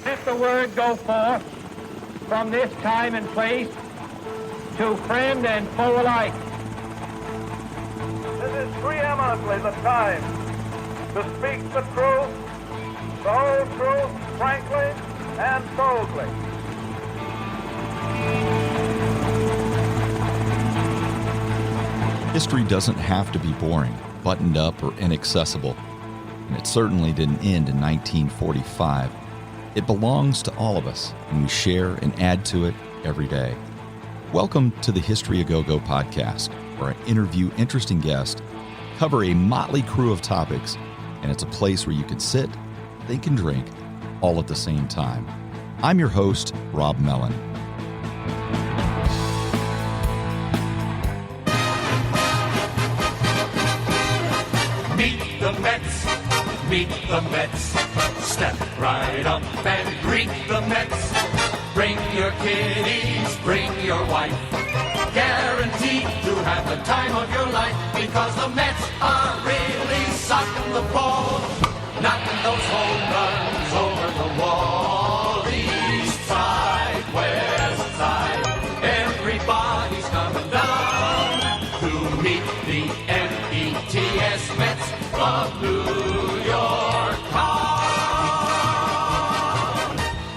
Let the word go forth from this time and place to friend and foe alike. This is preeminently the time to speak the truth, the whole truth, frankly and boldly. History doesn't have to be boring, buttoned up, or inaccessible. And it certainly didn't end in 1945. It belongs to all of us, and we share and add to it every day. Welcome to the History A Go-Go podcast, where I interview interesting guests, cover a motley crew of topics, and it's a place where you can sit, think, and drink all at the same time. I'm your host, Rob Mellon. Meet the Mets, meet the Mets. Step right up and greet the Mets. Bring your kiddies, bring your wife. Guaranteed to have the time of your life, because the Mets are really socking the ball, knocking those home runs over the wall. East side, west side, everybody's coming down to meet the METS Mets of New York town.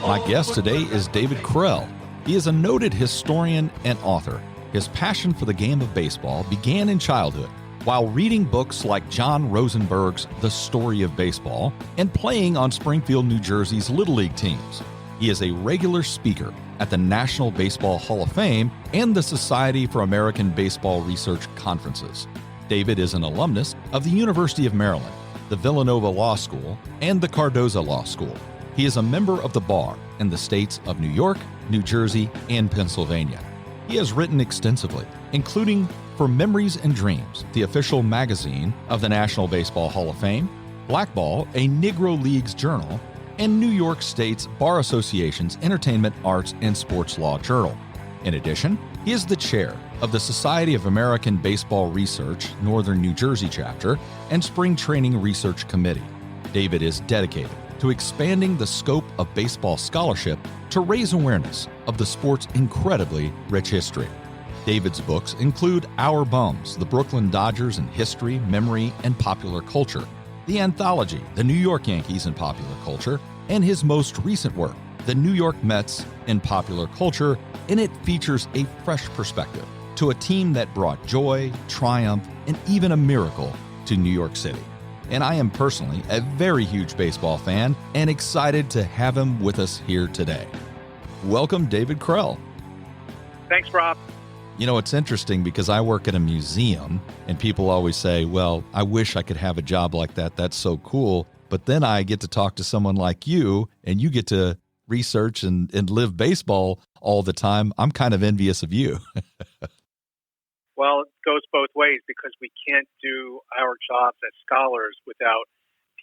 My guest today is David Krel. He is a noted historian and author. His passion for the game of baseball began in childhood while reading books like John Rosenberg's The Story of Baseball and playing on Springfield, New Jersey's Little League teams. He is a regular speaker at the National Baseball Hall of Fame and the Society for American Baseball Research conferences. David is an alumnus of the University of Maryland, the Villanova Law School, and the Cardozo Law School. He is a member of the bar in the states of New York, New Jersey, and Pennsylvania. He has written extensively, including for Memories and Dreams, the official magazine of the National Baseball Hall of Fame, Blackball, a Negro Leagues journal, and New York State's Bar Association's Entertainment, Arts, and Sports Law Journal. In addition, he is the chair of the Society of American Baseball Research, Northern New Jersey chapter, and Spring Training Research Committee. David is dedicated to expanding the scope of baseball scholarship to raise awareness of the sport's incredibly rich history. David's books include Our Bums, The Brooklyn Dodgers in History, Memory, and Popular Culture, the anthology, The New York Yankees in Popular Culture, and his most recent work, The New York Mets in Popular Culture, and it features a fresh perspective to a team that brought joy, triumph, and even a miracle to New York City. And I am personally a very huge baseball fan and excited to have him with us here today. Welcome, David Krel. Thanks, Rob. You know, it's interesting because I work at a museum and people always say, well, I wish I could have a job like that. That's so cool. But then I get to talk to someone like you and you get to research and live baseball all the time. I'm kind of envious of you. Well, it goes both ways because we can't do our jobs as scholars without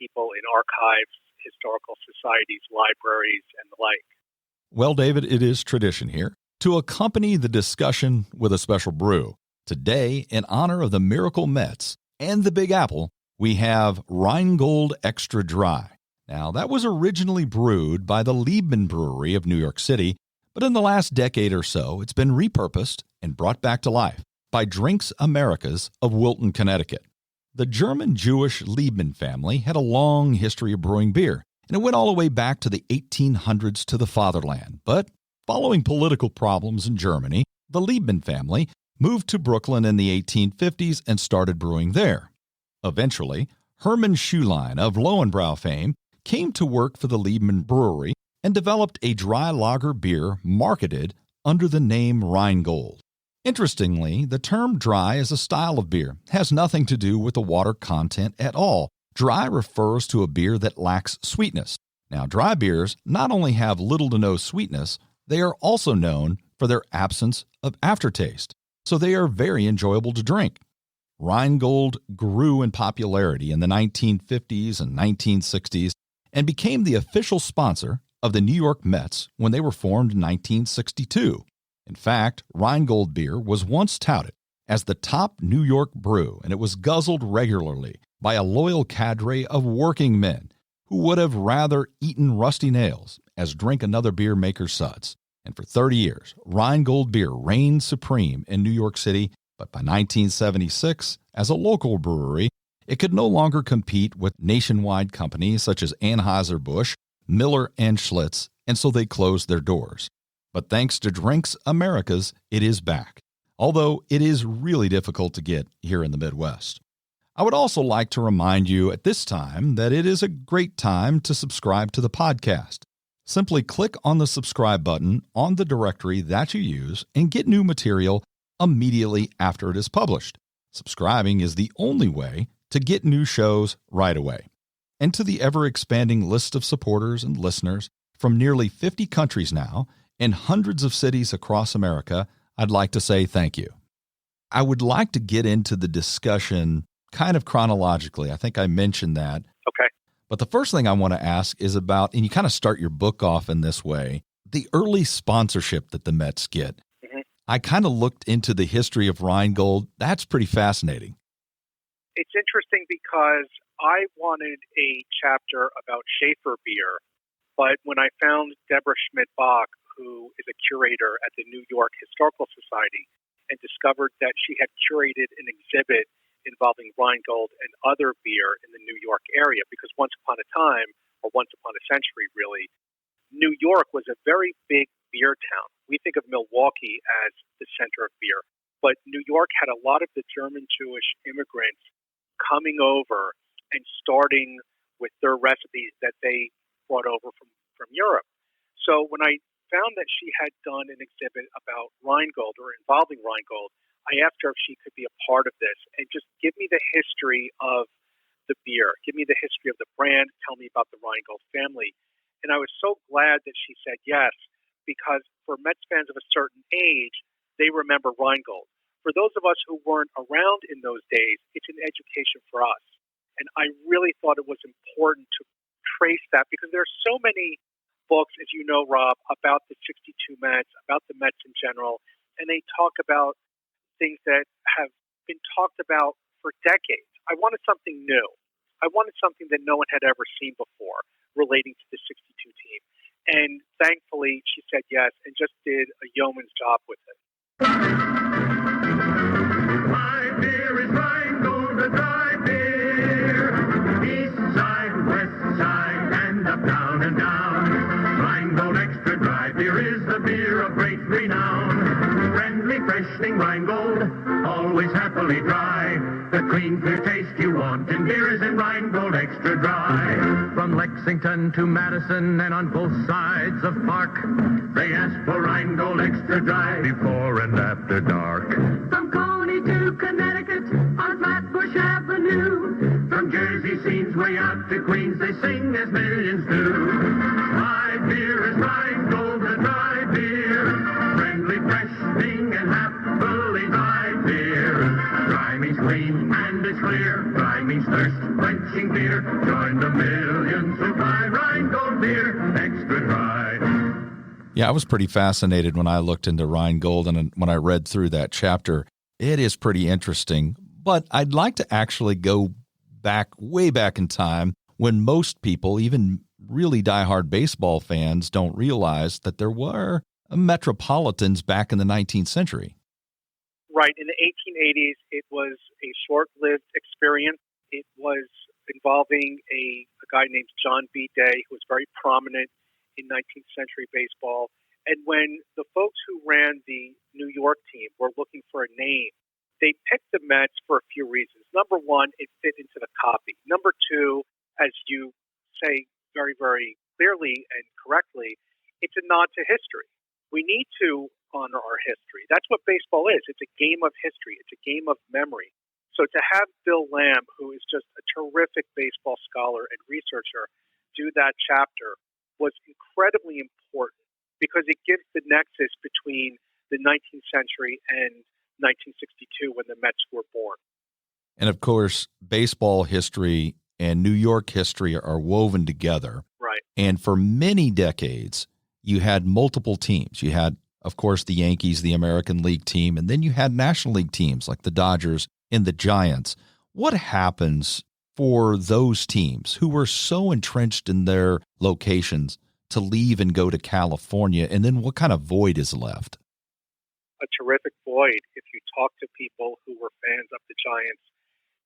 people in archives, historical societies, libraries, and the like. Well, David, it is tradition here to accompany the discussion with a special brew. Today, in honor of the Miracle Mets and the Big Apple, we have Rhinegold Extra Dry. Now, that was originally brewed by the Liebman Brewery of New York City, but in the last decade or so, it's been repurposed and brought back to life by Drinks Americas of Wilton, Connecticut. The German-Jewish Liebman family had a long history of brewing beer, and it went all the way back to the 1800s to the fatherland. But following political problems in Germany, the Liebman family moved to Brooklyn in the 1850s and started brewing there. Eventually, Hermann Schulein of Lowenbrau fame came to work for the Liebman Brewery and developed a dry lager beer marketed under the name Rhinegold. Interestingly, the term dry is a style of beer. It has nothing to do with the water content at all. Dry refers to a beer that lacks sweetness. Now, dry beers not only have little to no sweetness, they are also known for their absence of aftertaste, so they are very enjoyable to drink. Rhinegold grew in popularity in the 1950s and 1960s and became the official sponsor of the New York Mets when they were formed in 1962. In fact, Rhinegold beer was once touted as the top New York brew, and it was guzzled regularly by a loyal cadre of working men who would have rather eaten rusty nails as drink another beer maker's suds. And for 30 years, Rhinegold beer reigned supreme in New York City, but by 1976, as a local brewery, it could no longer compete with nationwide companies such as Anheuser-Busch, Miller, and Schlitz, and so they closed their doors. But thanks to Drinks Americas, it is back, although it is really difficult to get here in the Midwest. I would also like to remind you at this time that it is a great time to subscribe to the podcast. Simply click on the subscribe button on the directory that you use and get new material immediately after it is published. Subscribing is the only way to get new shows right away. And to the ever-expanding list of supporters and listeners from nearly 50 countries now and hundreds of cities across America, I'd like to say thank you. I would like to get into the discussion kind of chronologically. I think I mentioned that. Okay. But the first thing I want to ask is about, and you kind of start your book off in this way, the early sponsorship that the Mets get. Mm-hmm. I kind of looked into the history of Rhinegold. That's pretty fascinating. It's interesting because I wanted a chapter about Schaefer beer, but when I found Deborah Schmidt-Bach, who is a curator at the New York Historical Society, and discovered that she had curated an exhibit involving Rhinegold and other beer in the New York area, because once upon a time, or once upon a century really, New York was a very big beer town. We think of Milwaukee as the center of beer, but New York had a lot of the German Jewish immigrants coming over and starting with their recipes that they brought over from Europe. So when I found that she had done an exhibit about Rhinegold or involving Rhinegold, I asked her if she could be a part of this and just give me the history of the beer, give me the history of the brand, tell me about the Rhinegold family. And I was so glad that she said yes, because for Mets fans of a certain age, they remember Rhinegold. For those of us who weren't around in those days, it's an education for us. And I really thought it was important to trace that, because there are so many books, as you know, Rob, about the 62 Mets, about the Mets in general, and they talk about things that have been talked about for decades. I wanted something new. I wanted something that no one had ever seen before relating to the 62 team. And thankfully, she said yes and just did a yeoman's job with it. My beer is Rhinegold, a dry beer. East side, west side, and up, down, and down. Rhinegold extra dry beer is the beer of great renown. Friendly, freshening Rhinegold, always happily dry. The clean, clear taste you want in beer is in Rhinegold extra dry. From Lexington to Madison and on both sides of Park, they ask for Rhinegold extra dry before and after dark. From Coney to Connecticut on Flatbush Avenue, from Jersey scenes way out to Queens, they sing as millions do. My beer is Rhinegold, a dry beer. Friendly, freshening, and happily dry beer. Dry means clean and it's clear. Dry means thirst-quenching beer. Join the millions who buy Rhinegold beer extra dry. Yeah, I was pretty fascinated when I looked into Rhinegold, and when I read through that chapter. It is pretty interesting, but I'd like to actually go back, way back in time, when most people, even really diehard baseball fans, don't realize that there were metropolitans back in the 19th century. Right. In the 1880s, it was a short-lived experience. It was involving a guy named John B. Day, who was very prominent in 19th century baseball. And when the folks who ran the New York team were looking for a name, they picked the Mets for a few reasons. Number one, it fit into the copy. Number two, as you say very, very clearly and correctly, it's a nod to history. We need to honor our history. That's what baseball is. It's a game of history. It's a game of memory. So to have Bill Lamb, who is just a terrific baseball scholar and researcher, do that chapter was incredibly important, because it gives the nexus between the 19th century and 1962 when the Mets were born. And of course, baseball history and New York history are woven together. Right. And for many decades, you had multiple teams. You had, of course, the Yankees, the American League team, and then you had National League teams like the Dodgers and the Giants. What happens for those teams who were so entrenched in their locations to leave and go to California? And then what kind of void is left? A terrific void. If you talk to people who were fans of the Giants,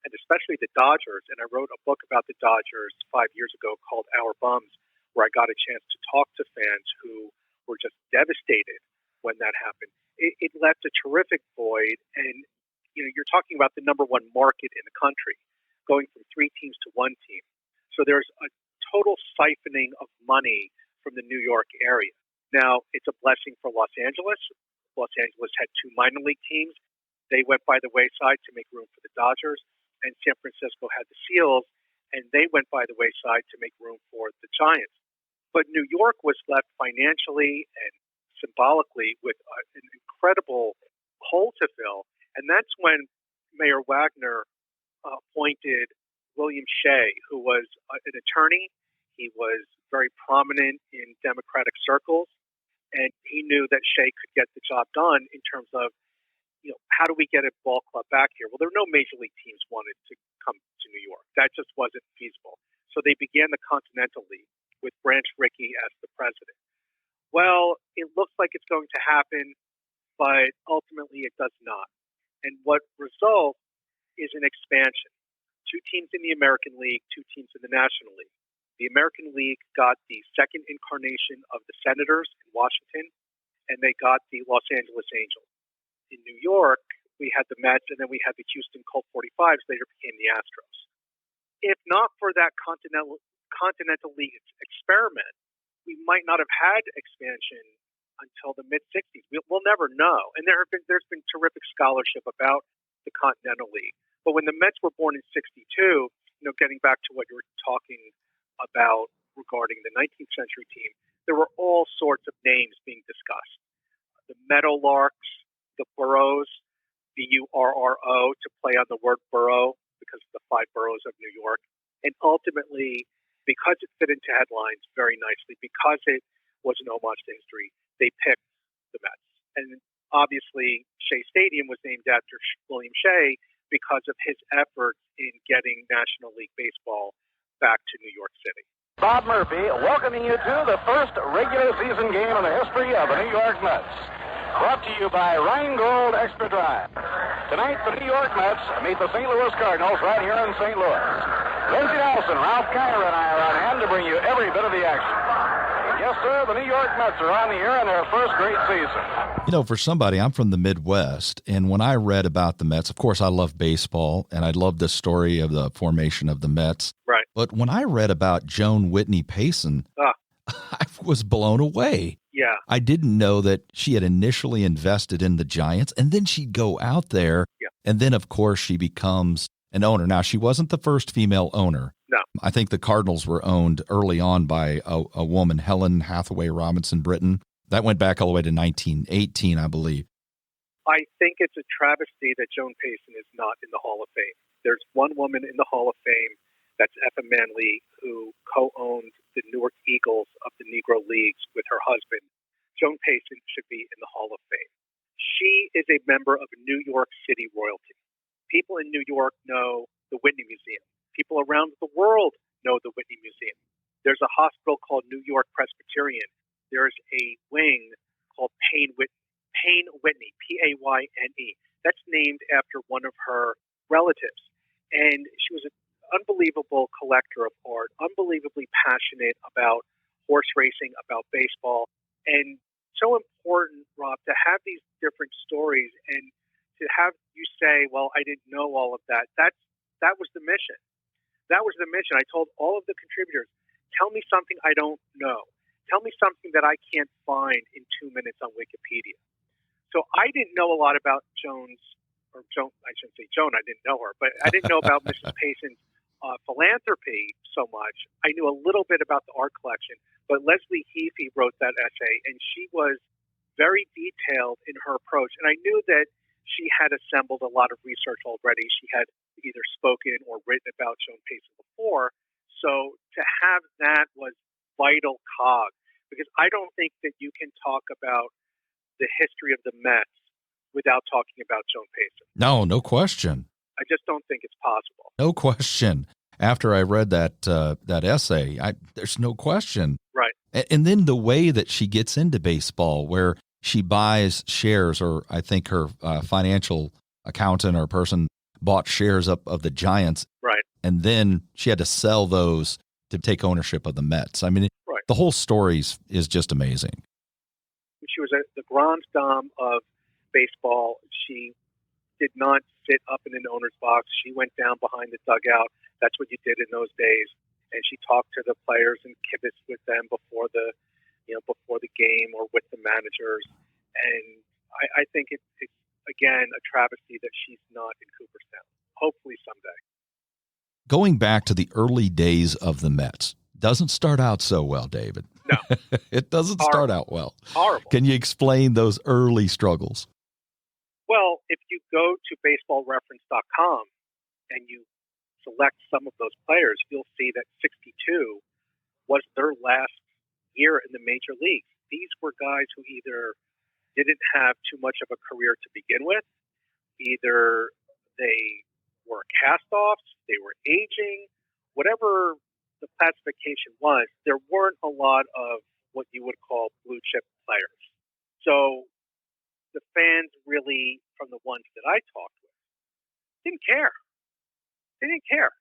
and especially the Dodgers, and I wrote a book about the Dodgers 5 years ago called Our Bums, where I got a chance to talk to fans who were just devastated when that happened. It left a terrific void, and you're talking about the number one market in the country, going from 3 teams to 1 team. So there's a total siphoning of money from the New York area. Now, it's a blessing for Los Angeles. Los Angeles had 2 minor league teams. They went by the wayside to make room for the Dodgers, and San Francisco had the Seals, and they went by the wayside to make room for the Giants. But New York was left financially and symbolically with an incredible hole to fill, and that's when Mayor Wagner appointed William Shea, who was an attorney. He was very prominent in Democratic circles, and he knew that Shea could get the job done in terms of, how do we get a ball club back here? Well, there were no major league teams wanted to come to New York. That just wasn't feasible. So they began the Continental League with Branch Rickey as the president. Well, it looks like it's going to happen, but ultimately it does not. And what results is an expansion. 2 teams in the American League, 2 teams in the National League. The American League got the second incarnation of the Senators in Washington, and they got the Los Angeles Angels. In New York, we had the Mets, and then we had the Houston Colt 45s, later became the Astros. If not for that Continental League experiment, we might not have had expansion until the mid-'60s. We'll never know. And there's been terrific scholarship about the Continental League. But when the Mets were born in '62, getting back to what you were talking about regarding the 19th century team, there were all sorts of names being discussed. The Meadowlarks, the Burrows, B-U-R-R-O, to play on the word borough because of the 5 boroughs of New York. And ultimately, because it fit into headlines very nicely, because it was an homage to history, they picked the Mets. And obviously, Shea Stadium was named after William Shea because of his efforts in getting National League Baseball back to New York City. Bob Murphy welcoming you to the first regular season game in the history of the New York Mets. Brought to you by Rhinegold Extra Dry. Tonight, the New York Mets meet the St. Louis Cardinals right here in St. Louis. Lindsey Nelson, Ralph Kiner, and I are on hand to bring you every bit of the action. Yes, sir, the New York Mets are on the air in their first great season. For somebody, I'm from the Midwest, and when I read about the Mets, of course, I love baseball, and I love the story of the formation of the Mets. Right. But when I read about Joan Whitney Payson, I was blown away. Yeah. I didn't know that she had initially invested in the Giants, and then she'd go out there, and then, of course, she becomes an owner. Now, she wasn't the first female owner. No. I think the Cardinals were owned early on by a woman, Helen Hathaway Robinson Britton. That went back all the way to 1918, I believe. I think it's a travesty that Joan Payson is not in the Hall of Fame. There's one woman in the Hall of Fame, that's Effa Manley, who co-owned the Newark Eagles of the Negro Leagues with her husband. Joan Payson should be in the Hall of Fame. She is a member of New York City royalty. People in New York know the Whitney Museum. People around the world know the Whitney Museum. There's a hospital called New York Presbyterian. There's a wing called Payne Whitney, P-A-Y-N-E. That's named after one of her relatives. And she was an unbelievable collector of art, unbelievably passionate about horse racing, about baseball. And so important, Rob, to have these different stories and to have you say, well, I didn't know all of that. That was the mission. That was the mission. I told all of the contributors, tell me something I don't know. Tell me something that I can't find in 2 minutes on Wikipedia. So I didn't know a lot about Joan, I shouldn't say Joan, I didn't know her, but I didn't know about Mrs. Payson's philanthropy so much. I knew a little bit about the art collection, but Leslie Heafy wrote that essay, and she was very detailed in her approach. And I knew that she had assembled a lot of research already. She had either spoken or written about Joan Payson before. So to have that was vital cog, because I don't think that you can talk about the history of the Mets without talking about Joan Payson. No question. I just don't think it's possible. No question. After I read that essay, there's no question. Right. And then the way that she gets into baseball, where she buys shares, or I think her financial accountant or person bought shares up of the Giants. Right. And then she had to sell those to take ownership of the Mets. I mean, right. The whole story is just amazing. She was the grande dame of baseball. She did not sit up in an owner's box. She went down behind the dugout. That's what you did in those days. And she talked to the players and kibitzed with them before the game or with the managers. And I think it's again a travesty that she's not in Cooperstown. Hopefully someday. Going back to the early days of the Mets, doesn't start out so well, David. No. It doesn't start out well. Horrible. Can you explain those early struggles? Well, if you go to baseballreference.com and you select some of those players, you'll see that 62 was their last year in the major leagues. These were guys who either didn't have too much of a career to begin with, either they were cast-offs, they were aging, whatever the classification was, there weren't a lot of what you would call blue-chip players. So the fans really, from the ones that I talked with, didn't care. They didn't care.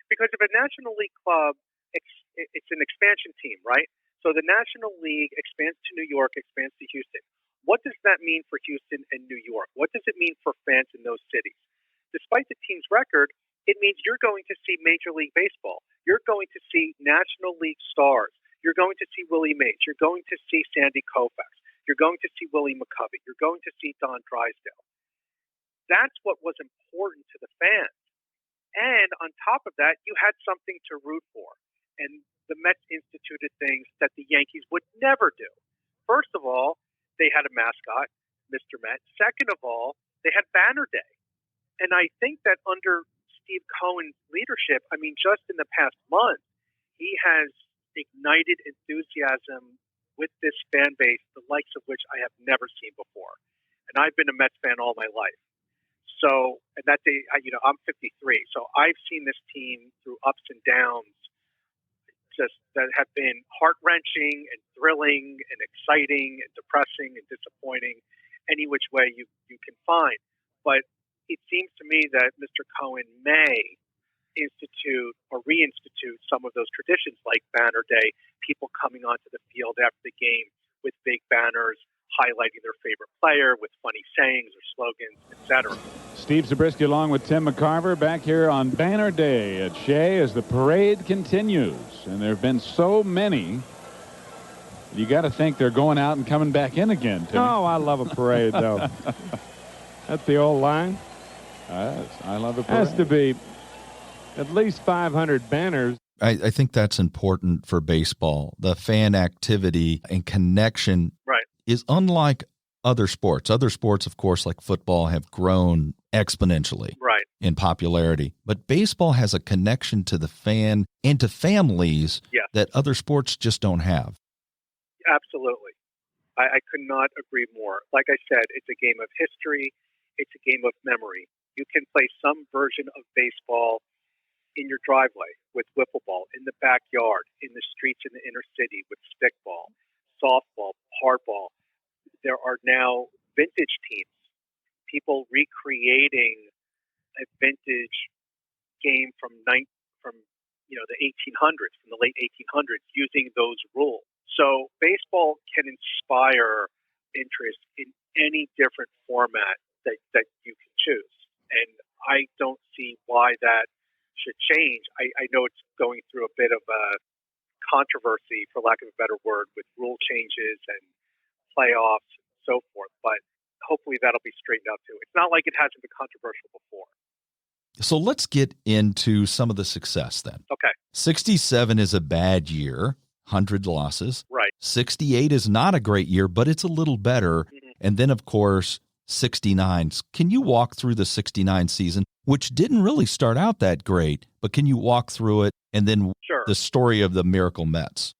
Because if a National League club, it's an expansion team, right? So the National League expands to New York, expands to Houston. What does that mean for Houston and New York? What does it mean for fans in those cities? Despite the team's record, it means you're going to see Major League Baseball. You're going to see National League stars. You're going to see Willie Mays. You're going to see Sandy Koufax. You're going to see Willie McCovey. You're going to see Don Drysdale. That's what was important to the fans. And on top of that, you had something to root for. And the Mets instituted things that the Yankees would never do. First of all, they had a mascot, Mr. Met. Second of all, they had Banner Day. And I think that under Steve Cohen's leadership, I mean, just in the past month, he has ignited enthusiasm with this fan base, the likes of which I have never seen before. And I've been a Mets fan all my life. So, and that day, I'm 53. So I've seen this team through ups and downs, just that have been heart-wrenching and thrilling and exciting and depressing and disappointing, any which way you can find. But it seems to me that Mr. Cohen may institute or reinstitute some of those traditions like Banner Day, people coming onto the field after the game with big banners highlighting their favorite player with funny sayings or slogans, etc. Steve Zabriskie along with Tim McCarver back here on Banner Day at Shea as the parade continues. And there have been so many. You got to think they're going out and coming back in again, Tim. Oh, I love a parade, though. That's the old line. I love a parade. Has to be at least 500 banners. I think that's important for baseball. The fan activity and connection is unlike other sports. Other sports, of course, like football, have grown exponentially in popularity. But baseball has a connection to the fan and to families that other sports just don't have. Absolutely. I could not agree more. Like I said, it's a game of history. It's a game of memory. You can play some version of baseball in your driveway with wiffle ball, in the backyard, in the streets in the inner city with stickball, softball, hardball. There are now vintage teams, people recreating a vintage game from the 1800s, from the late 1800s, using those rules. So baseball can inspire interest in any different format that you can choose. And I don't see why that should change. I know it's going through a bit of a controversy, for lack of a better word, with rule changes and playoffs and so forth, but hopefully that'll be straightened out too. It's not like it hasn't been controversial before. So let's get into some of the success then. Okay. 67 is a bad year, 100 losses. Right. 68 is not a great year, but it's a little better. Mm-hmm. And then, of course, 69. Can you walk through the 69 season, which didn't really start out that great, but can you walk through it and then the story of the Miracle Mets?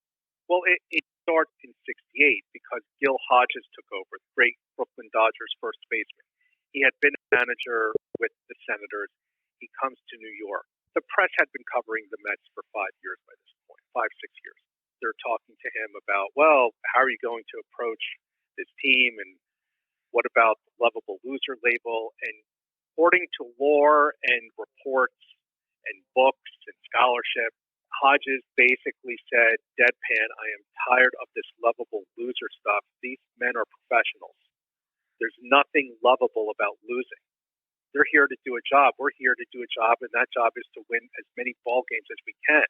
Well, it starts in 68 because Gil Hodges took over, the great Brooklyn Dodgers first baseman. He had been a manager with the Senators. He comes to New York. the press had been covering the Mets for 5 years by this point, 5, 6 years. They're talking to him about, well, how are you going to approach this team, and what about the lovable loser label? And according to lore and reports and books and scholarship, Hodges basically said, deadpan, I am tired of this lovable loser stuff. These men are professionals. There's nothing lovable about losing. They're here to do a job. We're here to do a job, and that job is to win as many ball games as we can.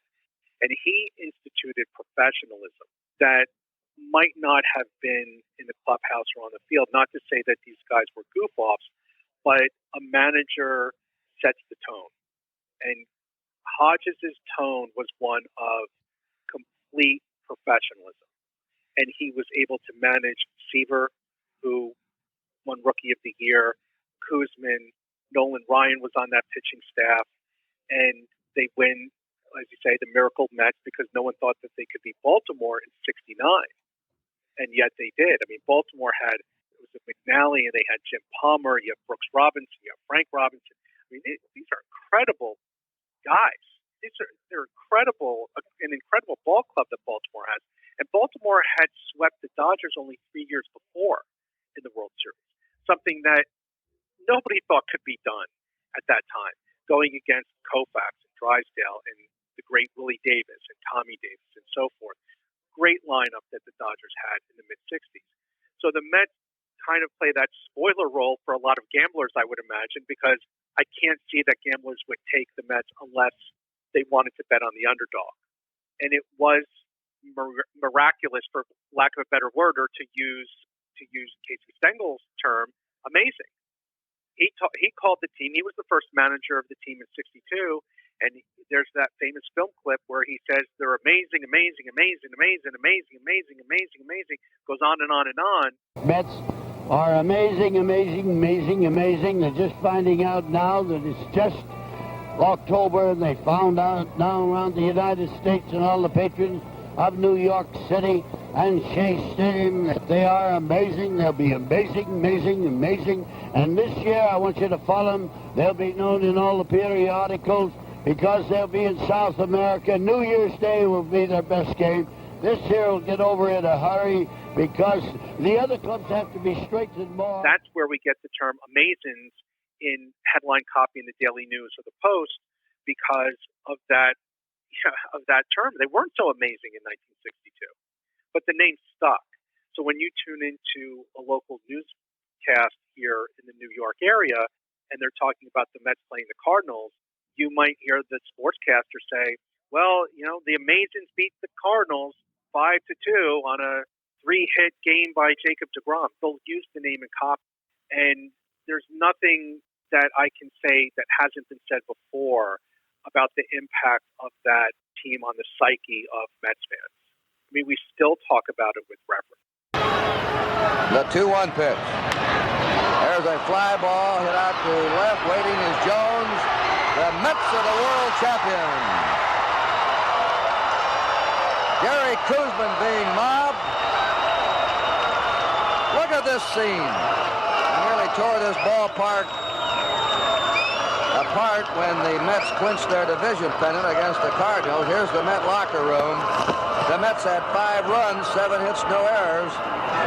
And he instituted professionalism that might not have been in the clubhouse or on the field. Not to say that these guys were goof-offs, but a manager sets the tone. And Hodges' tone was one of complete professionalism. And he was able to manage Seaver, who won Rookie of the Year, Koosman, Nolan Ryan was on that pitching staff, and they win, as you say, the miracle Mets because no one thought that they could beat Baltimore in '69. And yet they did. I mean, Baltimore had, it was a McNally, and they had Jim Palmer, you have Brooks Robinson, you have Frank Robinson. I mean, these are incredible guys. They're incredible, an incredible ball club that Baltimore has. And Baltimore had swept the Dodgers only 3 years before in the World Series, something that nobody thought could be done at that time, going against Koufax and Drysdale and the great Willie Davis and Tommy Davis and so forth. Great lineup that the Dodgers had in the mid-'60s. So the Mets kind of play that spoiler role for a lot of gamblers, I would imagine, because I can't see that gamblers would take the Mets unless they wanted to bet on the underdog. And it was miraculous, for lack of a better word, or to use Casey Stengel's term, amazing. He called the team. He was the first manager of the team in '62, and there's that famous film clip where he says they're amazing, amazing, amazing, amazing, amazing, amazing, amazing, amazing. Goes on and on and on. Mets are amazing, amazing, amazing, amazing. They're just finding out now that it's just October, and they found out now around the United States and all the patrons of New York City and Shea Stadium that they are amazing. They'll be amazing, amazing, amazing. And this year, I want you to follow them. They'll be known in all the periodicals because they'll be in South America. New Year's Day will be their best game. This year will get over in a hurry because the other clubs have to be strengthened more. That's where we get the term amazings in headline copy in the Daily News or the Post because of that term. They weren't so amazing in 1962, but the name stuck. So when you tune into a local newscast here in the New York area and they're talking about the Mets playing the Cardinals, you might hear the sportscaster say, well, the Amazins beat the Cardinals 5-2 on a 3-hit game by Jacob deGrom. They'll use the name and copy. And there's nothing that I can say that hasn't been said before about the impact of that team on the psyche of Mets fans. I mean, we still talk about it with reverence. The 2-1 pitch. There's a fly ball hit out to left. Waiting is Jones. The Mets are the world champions. Gary Koosman being mobbed. Look at this scene. He nearly tore this ballpark apart when the Mets clinched their division pennant against the Cardinals. Here's the Met locker room. The Mets had 5 runs, 7 hits, no errors.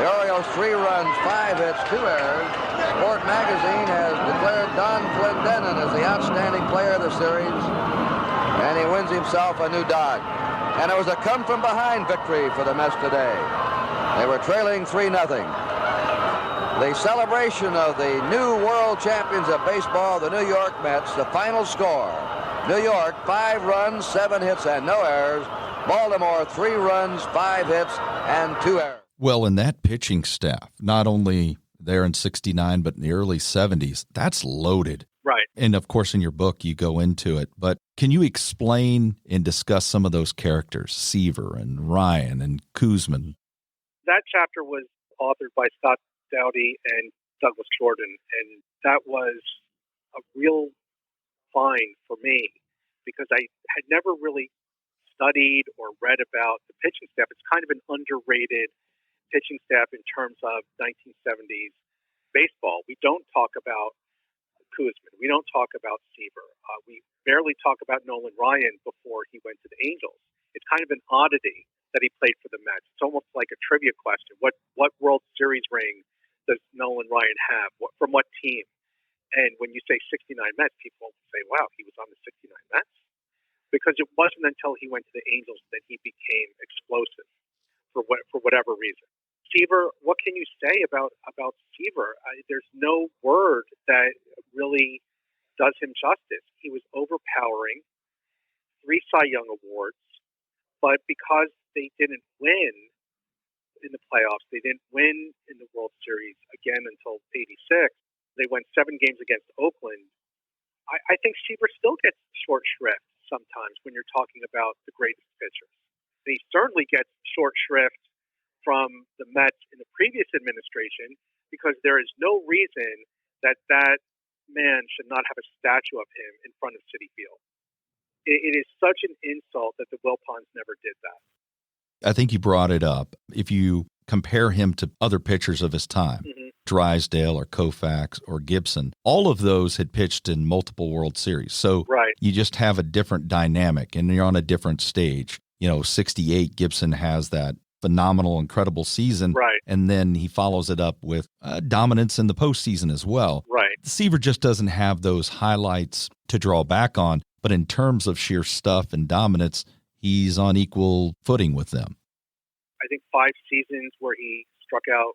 The Orioles 3 runs, 5 hits, 2 errors. Sport Magazine has declared Don Clendenon as the outstanding player of the series, and he wins himself a new dog. And it was a come-from-behind victory for the Mets today. They were trailing 3-0. The celebration of the new world champions of baseball, the New York Mets, the final score. New York, 5 runs, 7 hits, and no errors. Baltimore, 3 runs, 5 hits, and 2 errors. Well, in that pitching staff, not only there in '69, but in the early '70s, that's loaded. Right. And, of course, in your book, you go into it. But can you explain and discuss some of those characters, Seaver and Ryan and Koosman? That chapter was authored by Scott Dowdy and Douglas Jordan, and that was a real find for me because I had never really studied or read about the pitching staff. It's kind of an underrated pitching staff in terms of 1970s baseball. We don't talk about Koosman. We don't talk about Seaver. We barely talk about Nolan Ryan before he went to the Angels. It's kind of an oddity that he played for the Mets. It's almost like a trivia question. What World Series ring does Nolan Ryan have? From what team? And when you say 69 Mets, people say, wow, he was on the 69 Mets? Because it wasn't until he went to the Angels that he became explosive for whatever reason. Seaver, what can you say about Seaver? There's no word that really does him justice. He was overpowering, 3 Cy Young awards, but because they didn't win in the playoffs, they didn't win in the World Series again until '86. They went 7 games against Oakland. I think Seaver still gets short shrift sometimes when you're talking about the greatest pitchers. And he certainly gets short shrift from the Mets in the previous administration, because there is no reason that man should not have a statue of him in front of Citi Field. It is such an insult that the Wilpons never did that. I think you brought it up. If you compare him to other pitchers of his time, Drysdale or Koufax or Gibson, all of those had pitched in multiple World Series. So you just have a different dynamic and you're on a different stage. 68, Gibson has that phenomenal, incredible season. And then he follows it up with dominance in the postseason as well. Seaver just doesn't have those highlights to draw back on. But in terms of sheer stuff and dominance, he's on equal footing with them. I think 5 seasons where he struck out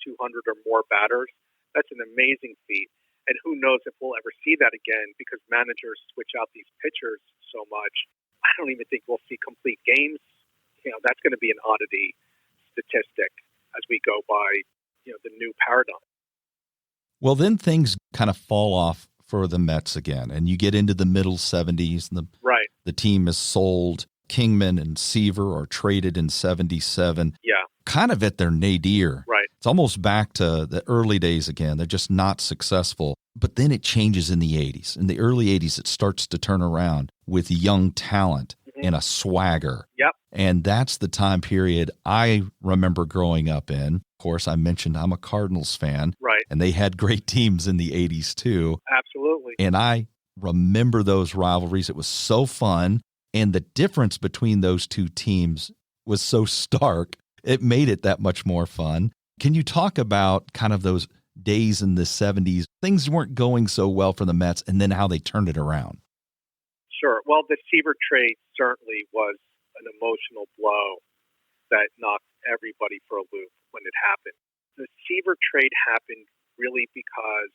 200 or more batters, that's an amazing feat. And who knows if we'll ever see that again, because managers switch out these pitchers so much. I don't even think we'll see complete games. That's going to be an oddity statistic as we go by, the new paradigm. Well, then things kind of fall off for the Mets again, and you get into the middle 70s, and the team is sold. Kingman and Seaver are traded in 77. Kind of at their nadir. It's almost back to the early days again. They're just not successful. But then it changes in the 80s. In the early 80s, it starts to turn around with young talent and a swagger. And that's the time period I remember growing up in. Of course, I mentioned I'm a Cardinals fan. And they had great teams in the 80s too. Absolutely. And I remember those rivalries. It was so fun. And the difference between those two teams was so stark. It made it that much more fun. Can you talk about kind of those days in the 70s? Things weren't going so well for the Mets, and then how they turned it around. Sure. Well, the Seaver trade certainly was an emotional blow that knocked everybody for a loop when it happened. The Seaver trade happened really because,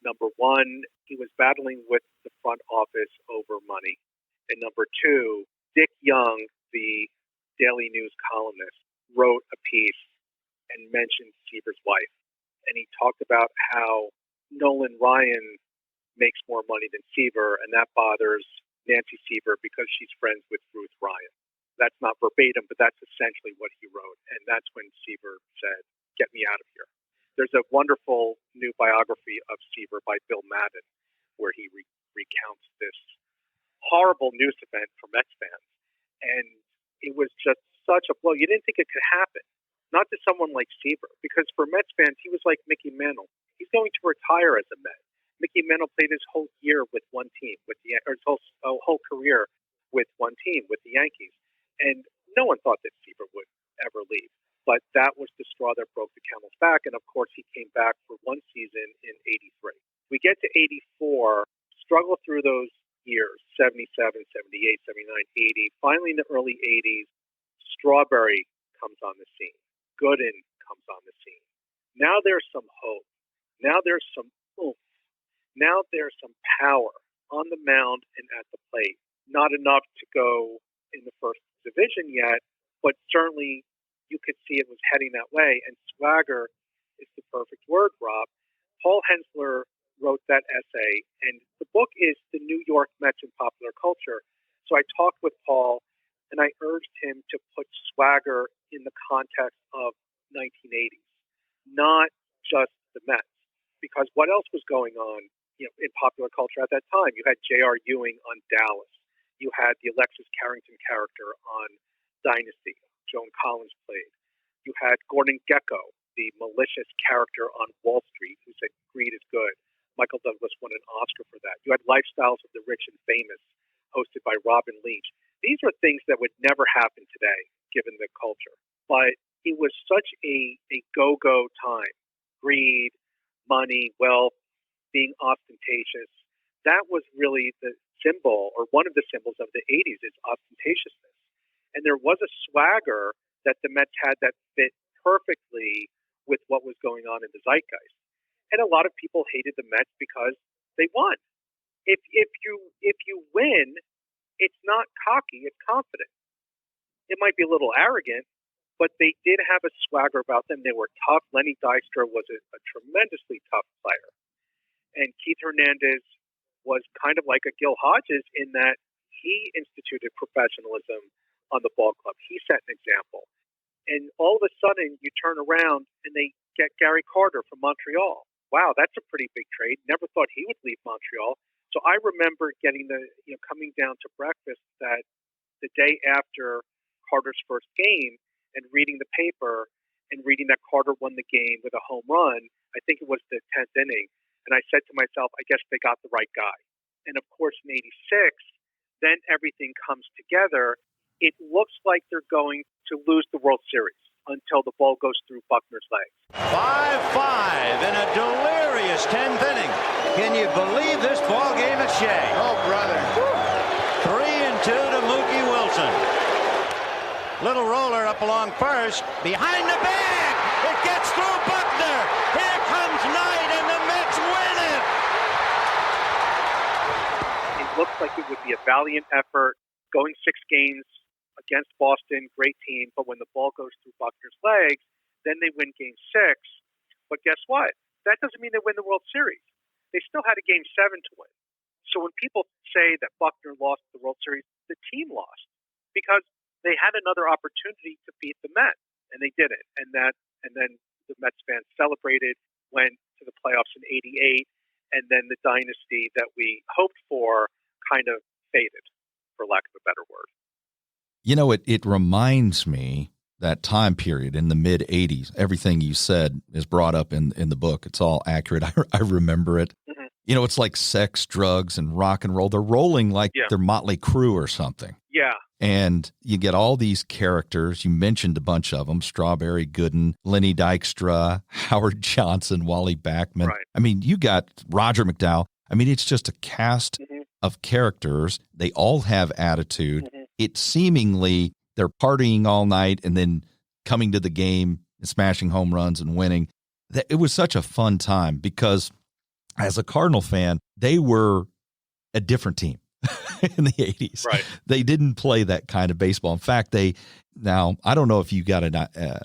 number one, he was battling with the front office over money. And number two, Dick Young, the Daily News columnist, wrote a piece and mentioned Seaver's wife. And he talked about how Nolan Ryan makes more money than Seaver, and that bothers Nancy Seaver because she's friends with Ruth Ryan. That's not verbatim, but that's essentially what he wrote. And that's when Seaver said, "Get me out of here." There's a wonderful new biography of Seaver by Bill Madden where he recounts this horrible news event for Mets fans. And it was just such a blow. You didn't think it could happen. Not to someone like Seaver, because for Mets fans, he was like Mickey Mantle. He's going to retire as a Met. Mickey Mantle played his whole year with one team, or his whole career with one team, with the Yankees. And no one thought that Seaver would ever leave. But that was the straw that broke the camel's back. And of course, he came back for one season in '83. We get to '84, struggle through those years, 77, 78, 79, 80. Finally, in the early '80s, Strawberry comes on the scene. Gooden comes on the scene. Now there's some hope. Now there's some oomph. Now there's some power on the mound and at the plate. Not enough to go in the first division yet, but certainly you could see it was heading that way. And swagger is the perfect word, Rob. Paul Hensler wrote that essay, and the book is The New York Mets in Popular Culture. So I talked with Paul, and I urged him to put swagger in the context of 1980s, not just the Mets. Because what else was going on, in popular culture at that time? You had J.R. Ewing on Dallas. You had the Alexis Carrington character on Dynasty. Joan Collins played. You had Gordon Gekko, the malicious character on Wall Street, who said greed is good. Michael Douglas won an Oscar for that. You had Lifestyles of the Rich and Famous, hosted by Robin Leach. These are things that would never happen today, given the culture. But it was such a go-go time. Greed, money, wealth, being ostentatious. That was really the symbol, or one of the symbols of the 80s, is ostentatiousness. And there was a swagger that the Mets had that fit perfectly with what was going on in the zeitgeist. And a lot of people hated the Mets because they won. If you win, it's not cocky, it's confident. It might be a little arrogant, but they did have a swagger about them. They were tough. Lenny Dykstra was a tremendously tough player. And Keith Hernandez was kind of like a Gil Hodges in that he instituted professionalism on the ball club. He set an example. And all of a sudden, you turn around and they get Gary Carter from Montreal. Wow, that's a pretty big trade. Never thought he would leave Montreal. So I remember getting coming down to breakfast that the day after Carter's first game and reading the paper and reading that Carter won the game with a home run. I think it was the 10th inning. And I said to myself, I guess they got the right guy. And of course, in '86, then everything comes together. It looks like they're going to lose the World Series until the ball goes through Buckner's legs. 5-5 in a delirious 10th inning. Can you believe this ball game at Shea? Oh, brother. 3-2 to Mookie Wilson. Little roller up along first. Behind the bag. It gets through Buckner. Here comes Knight, and the Mets win it. It looks like it would be a valiant effort. Going 6 games against Boston, great team, but when the ball goes through Buckner's legs, then they win Game 6. But guess what? That doesn't mean they win the World Series. They still had a Game 7 to win. So when people say that Buckner lost the World Series, the team lost because they had another opportunity to beat the Mets, and they didn't. And then the Mets fans celebrated, went to the playoffs in '88, and then the dynasty that we hoped for kind of faded, for lack of a better word. You know, it reminds me that time period in the mid 80s. Everything you said is brought up in the book. It's all accurate. I remember it. Mm-hmm. You know, it's like sex, drugs, and rock and roll. They're rolling like they're Motley Crue or something. Yeah. And you get all these characters. You mentioned a bunch of them: Strawberry Gooden, Lenny Dykstra, Howard Johnson, Wally Backman. Right. I mean, you got Roger McDowell. I mean, it's just a cast of characters. They all have attitude. Mm-hmm. It seemingly they're partying all night and then coming to the game and smashing home runs and winning. It was such a fun time because as a Cardinal fan, they were a different team in the 80s. Right. They didn't play that kind of baseball. In fact, now, I don't know if you got an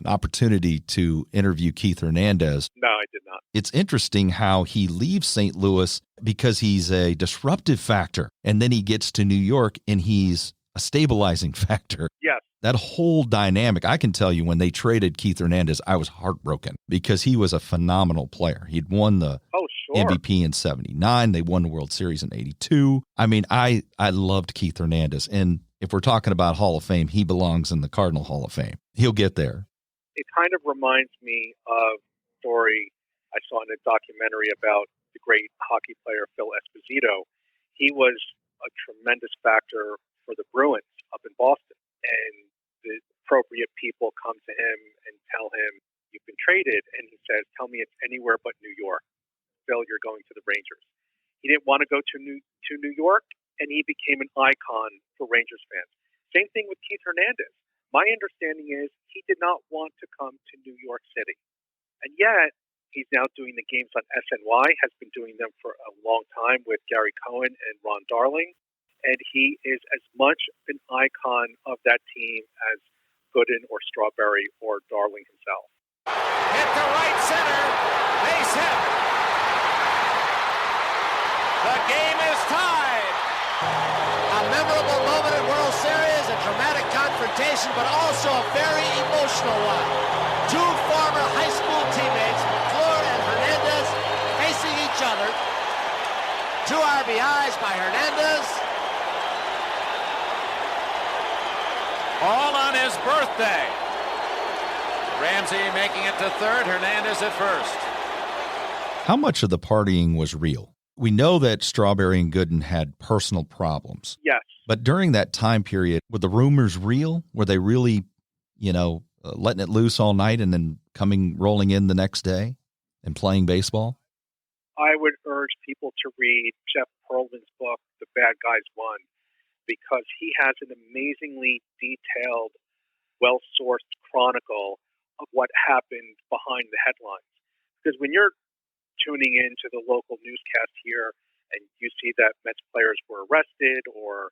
opportunity to interview Keith Hernandez. No, I did not. It's interesting how he leaves St. Louis because he's a disruptive factor. And then he gets to New York and he's a stabilizing factor. Yes. That whole dynamic, I can tell you when they traded Keith Hernandez, I was heartbroken because he was a phenomenal player. He'd won the MVP in '79. They won the World Series in '82. I mean, I loved Keith Hernandez. And if we're talking about Hall of Fame, he belongs in the Cardinal Hall of Fame. He'll get there. It kind of reminds me of a story I saw in a documentary about the great hockey player Phil Esposito. He was a tremendous factor for the Bruins up in Boston. And the appropriate people come to him and tell him, you've been traded. And he says, tell me it's anywhere but New York. Phil, you're going to the Rangers. He didn't want to go to New York, and he became an icon for Rangers fans. Same thing with Keith Hernandez. My understanding is he did not want to come to New York City. And yet, he's now doing the games on SNY, has been doing them for a long time with Gary Cohen and Ron Darling. And he is as much an icon of that team as Gooden or Strawberry or Darling himself. Hit to right center. Base hit. The game is tied. A memorable moment in World Series, a dramatic confrontation, but also a very emotional one. Two former high school teammates, McClure and Hernandez, facing each other. 2 RBIs by Hernandez. All on his birthday. Ramsey making it to third, Hernandez at first. How much of the partying was real? We know that Strawberry and Gooden had personal problems. Yes. But during that time period, were the rumors real? Were they really, letting it loose all night and then rolling in the next day and playing baseball? I would urge people to read Jeff Pearlman's book, The Bad Guys Won, because he has an amazingly detailed, well-sourced chronicle of what happened behind the headlines. Because when you're tuning into the local newscast here and you see that Mets players were arrested or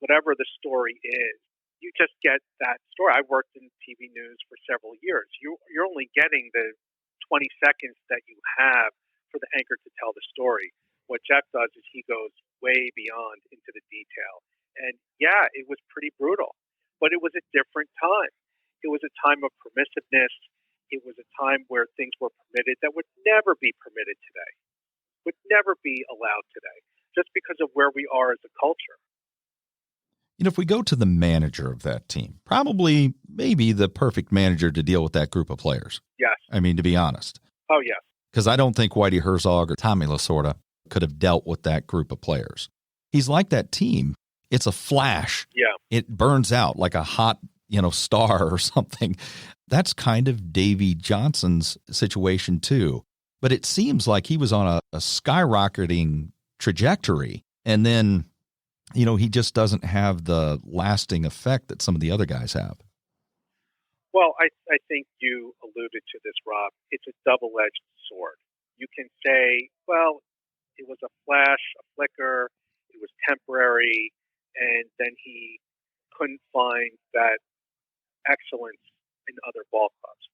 whatever the story is, you just get that story. I worked in TV news for several years. You're only getting the 20 seconds that you have for the anchor to tell the story. What Jeff does is he goes way beyond into the detail. And yeah, it was pretty brutal, but it was a different time. It was a time of permissiveness. It was a time where things were permitted that would never be permitted today, would never be allowed today, just because of where we are as a culture. If we go to the manager of that team, probably maybe the perfect manager to deal with that group of players. Yes. I mean, to be honest. Oh, yes. Because I don't think Whitey Herzog or Tommy Lasorda could have dealt with that group of players. He's like that team. It's a flash. Yeah. It burns out like a hot, star or something. That's kind of Davey Johnson's situation too. But it seems like he was on a skyrocketing trajectory. And then, he just doesn't have the lasting effect that some of the other guys have. Well, I think you alluded to this, Rob. It's a double-edged sword. You can say, well, it was a flash, a flicker, it was temporary, and then he couldn't find that excellence in other ball clubs.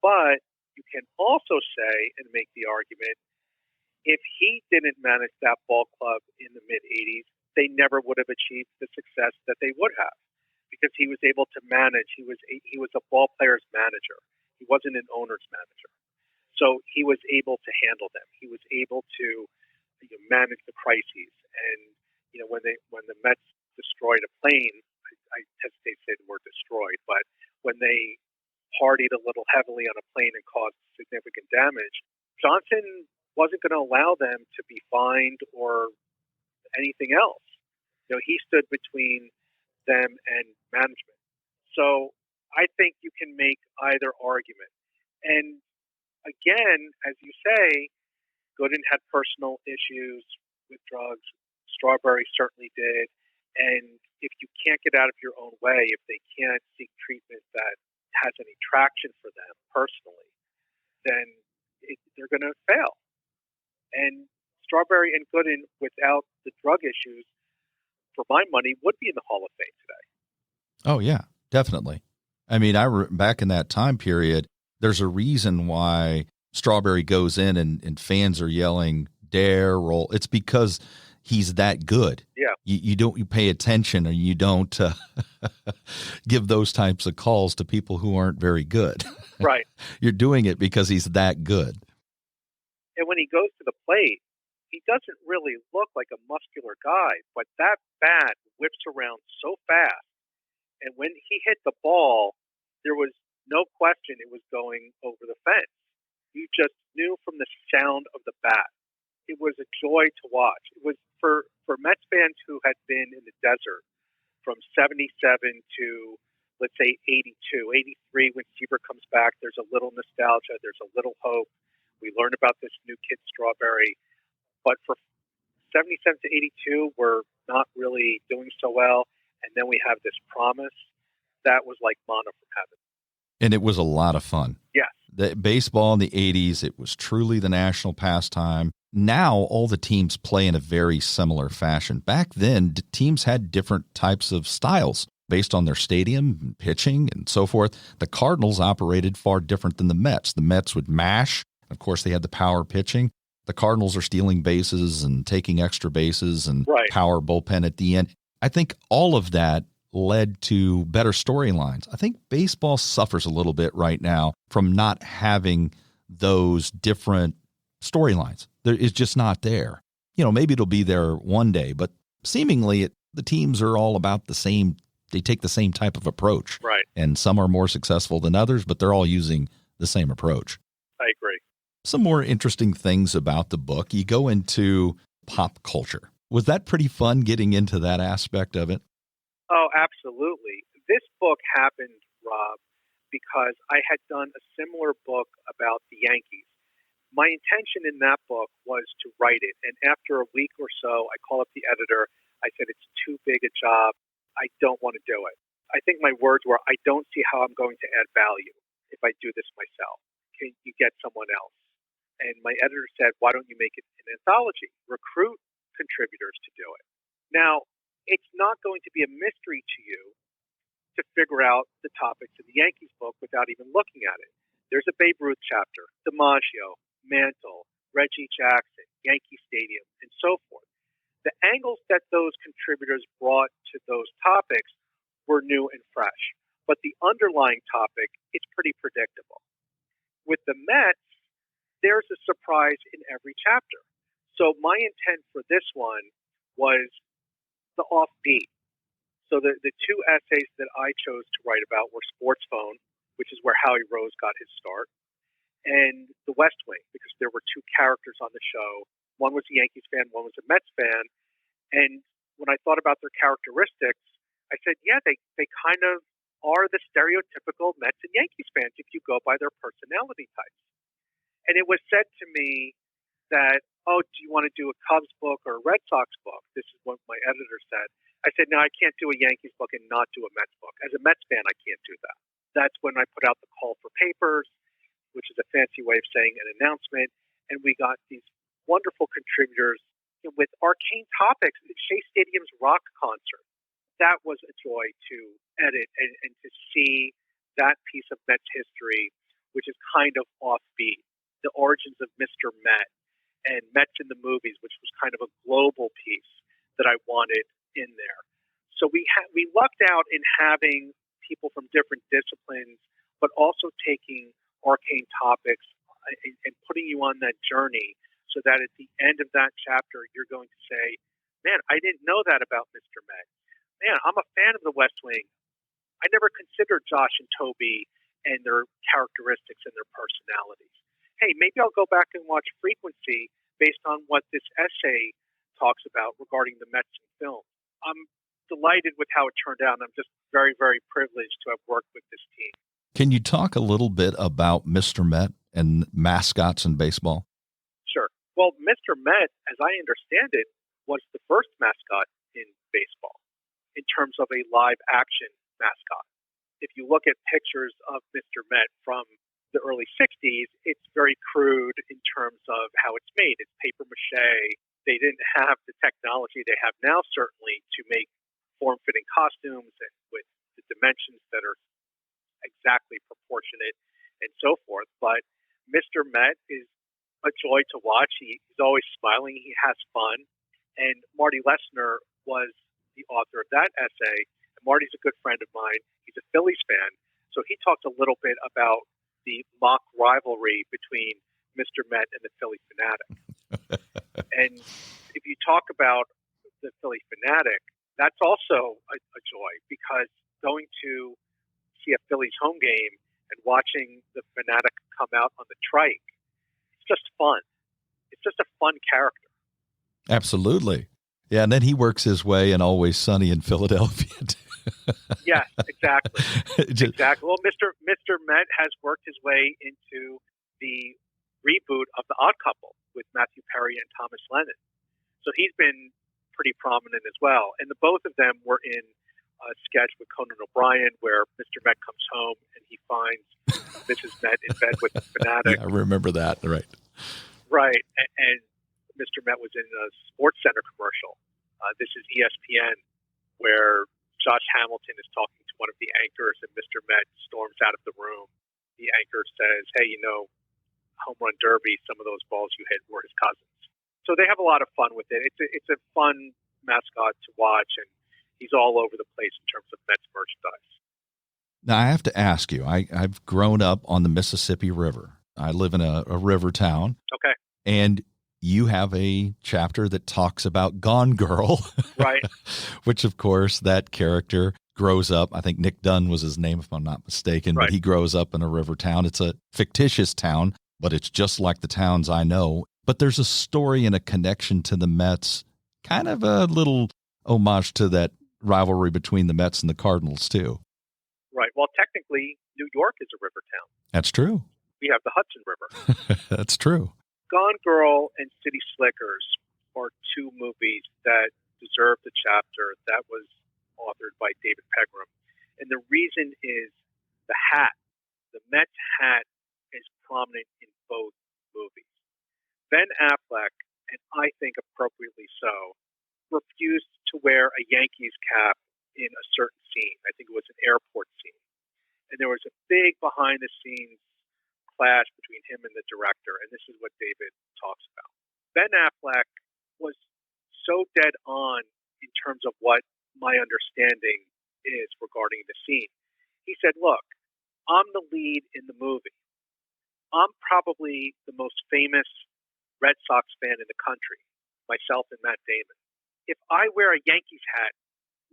But you can also say and make the argument, if he didn't manage that ball club in the mid-'80s, they never would have achieved the success that they would have, because he was able to manage. He was a ball player's manager. He wasn't an owner's manager. So he was able to handle them. He was able to manage the crises. And when the Mets destroyed a plane, I hesitate to say the word destroyed, but when they partied a little heavily on a plane and caused significant damage, Johnson wasn't going to allow them to be fined or anything else. He stood between them and management. So I think you can make either argument. And again, as you say, Gooden had personal issues with drugs. Strawberry certainly did. And if you can't get out of your own way, if they can't seek treatment that has any traction for them personally, then they're going to fail. And Strawberry and Gooden, without the drug issues, for my money, would be in the Hall of Fame today. Oh, yeah, definitely. I mean, back in that time period, there's a reason why Strawberry goes in and fans are yelling, dare, roll. It's because he's that good. Yeah. You pay attention, and you don't give those types of calls to people who aren't very good. Right. You're doing it because he's that good. And when he goes to the plate, he doesn't really look like a muscular guy, but that bat whips around so fast. And when he hit the ball, there was no question it was going over the fence. You just knew from the sound of the bat. It was a joy to watch. It was for Mets fans who had been in the desert from 77 to, let's say, 82, 83, when Seaver comes back, there's a little nostalgia, there's a little hope. We learn about this new kid, Strawberry. But for 77 to 82, we're not really doing so well. And then we have this promise. That was like manna from heaven. And it was a lot of fun. Yes. The baseball in the 80s, it was truly the national pastime. Now all the teams play in a very similar fashion. Back then, teams had different types of styles based on their stadium, pitching, and so forth. The Cardinals operated far different than the Mets. The Mets would mash. Of course, they had the power pitching. The Cardinals are stealing bases and taking extra bases and power bullpen at the end. I think all of that led to better storylines. I think baseball suffers a little bit right now from not having those different storylines. It's just not there. Maybe it'll be there one day, but seemingly the teams are all about the same. They take the same type of approach. Right. And some are more successful than others, but they're all using the same approach. I agree. some more interesting things about the book. You go into pop culture. Was that pretty fun getting into that aspect of it? Oh, absolutely. This book happened, Rob, because I had done a similar book about the Yankees. My intention in that book was to write it, and after a week or so, I called up the editor. I said, it's too big a job. I don't want to do it. I think my words were, I don't see how I'm going to add value if I do this myself. Can you get someone else? And my editor said, why don't you make it an anthology? Recruit contributors to do it. Now, it's not going to be a mystery to you to figure out the topics in the Yankees book without even looking at it. There's a Babe Ruth chapter, DiMaggio, Mantle, Reggie Jackson, Yankee Stadium, and so forth. The angles that those contributors brought to those topics were new and fresh, but the underlying topic, it's pretty predictable. With the Mets, there's a surprise in every chapter. So my intent for this one was the offbeat. So the two essays that I chose to write about were Sports Phone, which is where Howie Rose got his start, and The West Wing, because there were two characters on the show. One was a Yankees fan, one was a Mets fan. And when I thought about their characteristics, I said, yeah, they kind of are the stereotypical Mets and Yankees fans if you go by their personality types. And it was said to me that, oh, do you want to do a Cubs book or a Red Sox book? This is what my editor said. I said, no, I can't do a Yankees book and not do a Mets book. As a Mets fan, I can't do that. That's when I put out the call for papers, which is a fancy way of saying an announcement. And we got these wonderful contributors with arcane topics. Shea Stadium's rock concert. That was a joy to edit and to see that piece of Mets history, which is kind of offbeat. The origins of Mr. Met and Mets in the movies, which was kind of a global piece that I wanted in there. So we lucked out in having people from different disciplines, but also taking arcane topics and putting you on that journey so that at the end of that chapter, you're going to say, man, I didn't know that about Mr. Met. Man, I'm a fan of the West Wing. I never considered Josh and Toby and their characteristics and their personalities. Hey, maybe I'll go back and watch Frequency based on what this essay talks about regarding the Mets in film. I'm delighted with how it turned out, and I'm just very, very privileged to have worked with this team. Can you talk a little bit about Mr. Met and mascots in baseball? Sure. Well, Mr. Met, as I understand it, was the first mascot in baseball in terms of a live-action mascot. If you look at pictures of Mr. Met from the early 60s, it's very crude in terms of how it's made. It's paper mache. They didn't have the technology they have now, certainly, to make form-fitting costumes and with the dimensions that are exactly proportionate and so forth. But Mr. Met is a joy to watch. He's always smiling. He has fun. And Marty Lesnar was the author of that essay. And Marty's a good friend of mine. He's a Phillies fan. So he talked a little bit about the mock rivalry between Mr. Met and the Philly Fanatic. And if you talk about the Philly Fanatic, that's also a joy, because going to see a Phillies home game and watching the Fanatic come out on the trike, it's just fun. It's just a fun character. Absolutely. Yeah, and then he works his way in Always Sunny in Philadelphia. Yes, exactly. Exactly. Well, Mr. Met has worked his way into the reboot of The Odd Couple with Matthew Perry and Thomas Lennon. So he's been pretty prominent as well. And the both of them were in a sketch with Conan O'Brien where Mr. Met comes home and he finds Mrs. Met in bed with the Fanatic. Yeah, I remember that. Right. Right. And Mr. Met was in a Sports Center commercial. This is ESPN, where Josh Hamilton is talking to one of the anchors and Mr. Met storms out of the room. The anchor says, hey, home run derby, some of those balls you hit were his cousins. So they have a lot of fun with it. It's a fun mascot to watch, and he's all over the place in terms of Mets merchandise. Now, I have to ask you, I've grown up on the Mississippi River. I live in a river town. Okay. And you have a chapter that talks about Gone Girl. Right. Which, of course, that character grows up. I think Nick Dunn was his name, if I'm not mistaken. Right. But he grows up in a river town. It's a fictitious town. but it's just like the towns I know. But there's a story and a connection to the Mets, kind of a little homage to that rivalry between the Mets and the Cardinals, too. Right. Well, technically, New York is a river town. That's true. We have the Hudson River. That's true. Gone Girl and City Slickers are two movies that deserve the chapter that was authored by David Pegram. And the reason is the hat. The Mets hat is prominent in both movies. Ben Affleck, and I think appropriately so, refused to wear a Yankees cap in a certain scene. I think it was an airport scene. And there was a big behind-the-scenes clash between him and the director, and this is what David talks about. Ben Affleck was so dead on in terms of what my understanding is regarding the scene. He said, look, I'm the lead in the movie. I'm probably the most famous Red Sox fan in the country, myself and Matt Damon. If I wear a Yankees hat,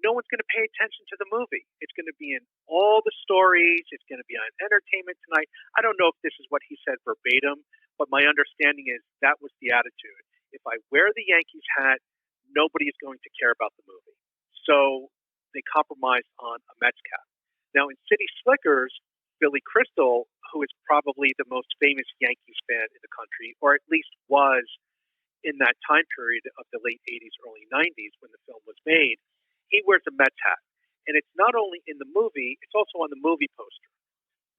no one's going to pay attention to the movie. It's going to be in all the stories. It's going to be on Entertainment Tonight. I don't know if this is what he said verbatim, but my understanding is that was the attitude. If I wear the Yankees hat, nobody is going to care about the movie. So they compromised on a Mets cap. Now, in City Slickers, Billy Crystal, who is probably the most famous Yankees fan in the country, or at least was in that time period of the late 80s, early 90s when the film was made, he wears a Mets hat. And it's not only in the movie, it's also on the movie poster.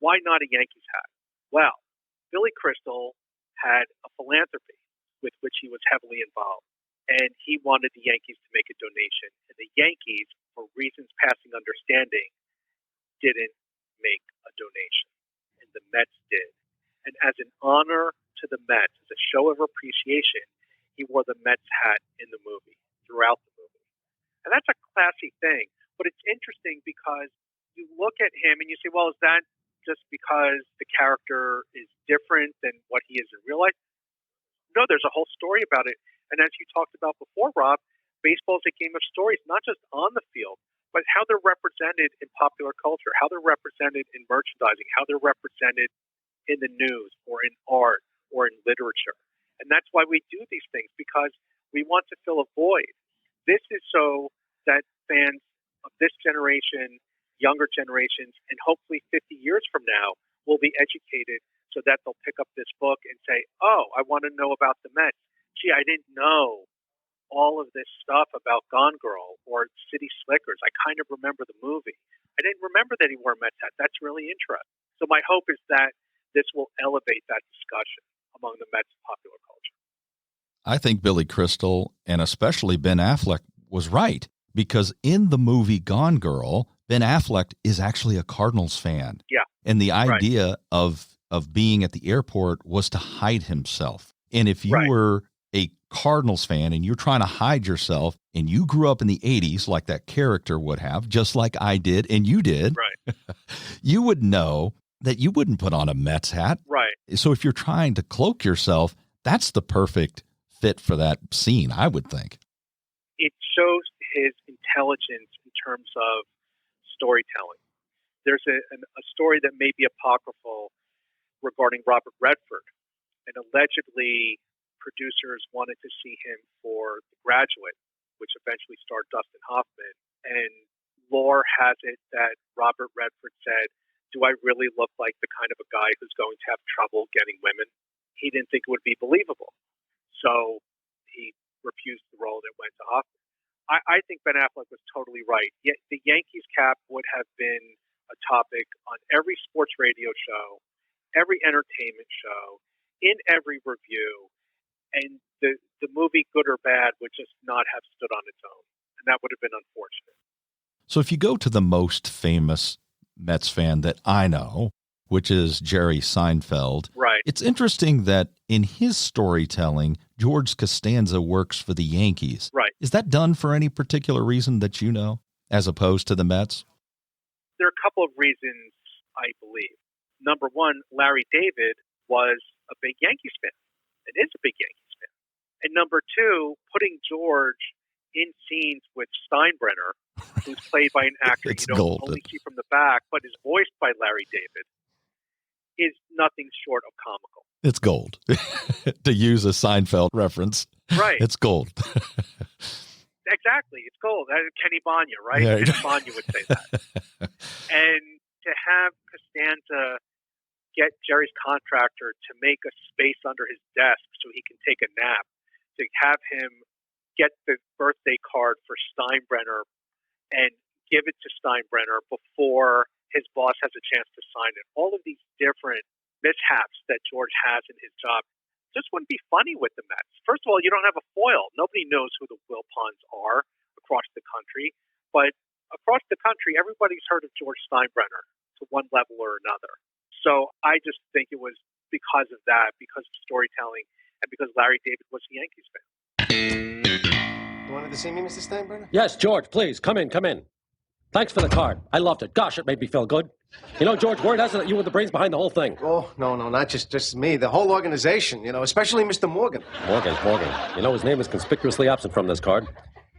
Why not a Yankees hat? Well, Billy Crystal had a philanthropy with which he was heavily involved. And he wanted the Yankees to make a donation. And the Yankees, for reasons passing understanding, didn't make a donation. And the Mets did. And as an honor to the Mets, as a show of appreciation, he wore the Mets hat in the movie, throughout the movie. And that's a classy thing. But it's interesting because you look at him and you say, well, is that just because the character is different than what he is in real life? No, there's a whole story about it. And as you talked about before, Rob, baseball is a game of stories, not just on the field, but how they're represented in popular culture, how they're represented in merchandising, how they're represented in the news or in art or in literature. And that's why we do these things, because we want to fill a void. This is so that fans of this generation, younger generations, and hopefully 50 years from now will be educated so that they'll pick up this book and say, oh, I want to know about the Mets. Gee, I didn't know all of this stuff about Gone Girl or City Slickers. I kind of remember the movie. I didn't remember that he wore a Mets hat. That's really interesting. So my hope is that this will elevate that discussion among the Mets popular culture. I think Billy Crystal and especially Ben Affleck was right, because in the movie Gone Girl, Ben Affleck is actually a Cardinals fan. Yeah. And the idea of being at the airport was to hide himself. And if you were a Cardinals fan and you're trying to hide yourself and you grew up in the 80s like that character would have, just like I did and you did, you would know that you wouldn't put on a Mets hat. Right. So if you're trying to cloak yourself, that's the perfect fit for that scene, I would think. It shows his intelligence in terms of storytelling. There's a story that may be apocryphal regarding Robert Redford, and allegedly producers wanted to see him for The Graduate, which eventually starred Dustin Hoffman, and lore has it that Robert Redford said, do I really look like the kind of a guy who's going to have trouble getting women? He didn't think it would be believable, so he refused the role and it went to Hoffman. I think Ben Affleck was totally right. Yet the Yankees cap would have been a topic on every sports radio show, every entertainment show, in every review, and the movie, good or bad, would just not have stood on its own, and that would have been unfortunate. So if you go to the most famous Mets fan that I know, which is Jerry Seinfeld, it's interesting that in his storytelling, George Costanza works for the Yankees. Is that done for any particular reason that you know, as opposed to the Mets? There are a couple of reasons, I believe. Number one, Larry David was a big Yankees fan, and is a big Yankees fan. And number two, putting George in scenes with Steinbrenner, who's played by an actor you don't only see from the back, but is voiced by Larry David, is nothing short of comical. It's gold. To use a Seinfeld reference. Right. It's gold. Exactly. It's gold. Kenny Banya, right? Yeah. Kenny Banya would say that. And to have Costanza get Jerry's contractor to make a space under his desk so he can take a nap, to have him get the birthday card for Steinbrenner and give it to Steinbrenner before his boss has a chance to sign it. All of these different mishaps that George has in his job just wouldn't be funny with the Mets. First of all, you don't have a foil. Nobody knows who the Wilpons are across the country. But across the country, everybody's heard of George Steinbrenner to one level or another. So I just think it was because of that, because of storytelling, and because Larry David was a Yankees fan. You wanted to see me, Mr. Steinbrenner? Yes, George, please, come in, come in. Thanks for the card. I loved it. Gosh, it made me feel good. You know, George, word has it that you were the brains behind the whole thing. Oh, no, not just me. The whole organization, especially Mr. Morgan. Morgan. You know, his name is conspicuously absent from this card.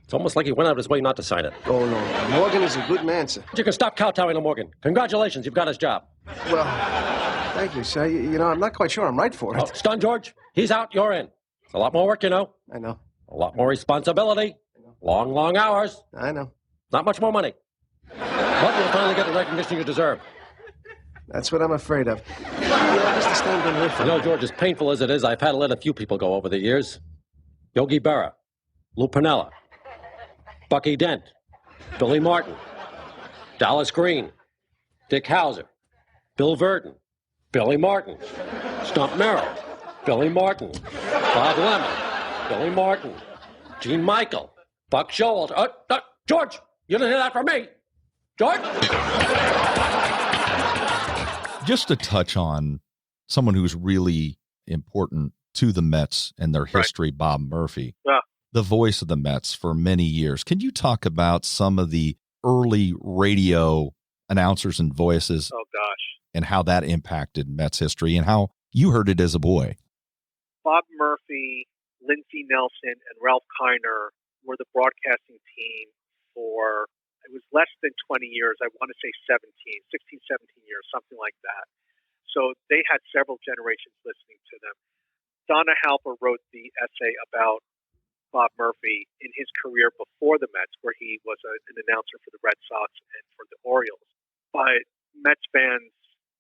It's almost like he went out of his way not to sign it. Oh, no. Morgan is a good man, sir. You can stop kowtowing to Morgan. Congratulations, you've got his job. Well, thank you, sir. I'm not quite sure I'm right for it. Oh, stun, George. He's out, you're in. It's a lot more work, you know. I know. A lot more responsibility. Long hours. I know. Not much more money. But you'll finally get the recognition you deserve. That's what I'm afraid of. Mr. Steinbrenner, you know, George, as painful as it is, I've had to let a few people go over the years. Yogi Berra, Lou Piniella, Bucky Dent, Billy Martin, Dallas Green, Dick Hauser, Bill Verdon, Billy Martin, Stump Merrill, Billy Martin, Bob Lemon, Billy Martin, Gene Michael, Buck Showalter. George, you didn't hear that from me. George? Just to touch on someone who's really important to the Mets and their history, Bob Murphy, the voice of the Mets for many years. Can you talk about some of the early radio announcers and voices? Oh, gosh. And how that impacted Mets history and how you heard it as a boy? Bob Murphy, Lindsey Nelson, and Ralph Kiner were the broadcasting team for, it was less than 20 years. I want to say 16, 17 years, something like that. So they had several generations listening to them. Donna Halper wrote the essay about Bob Murphy in his career before the Mets, where he was an announcer for the Red Sox and for the Orioles. But Mets fans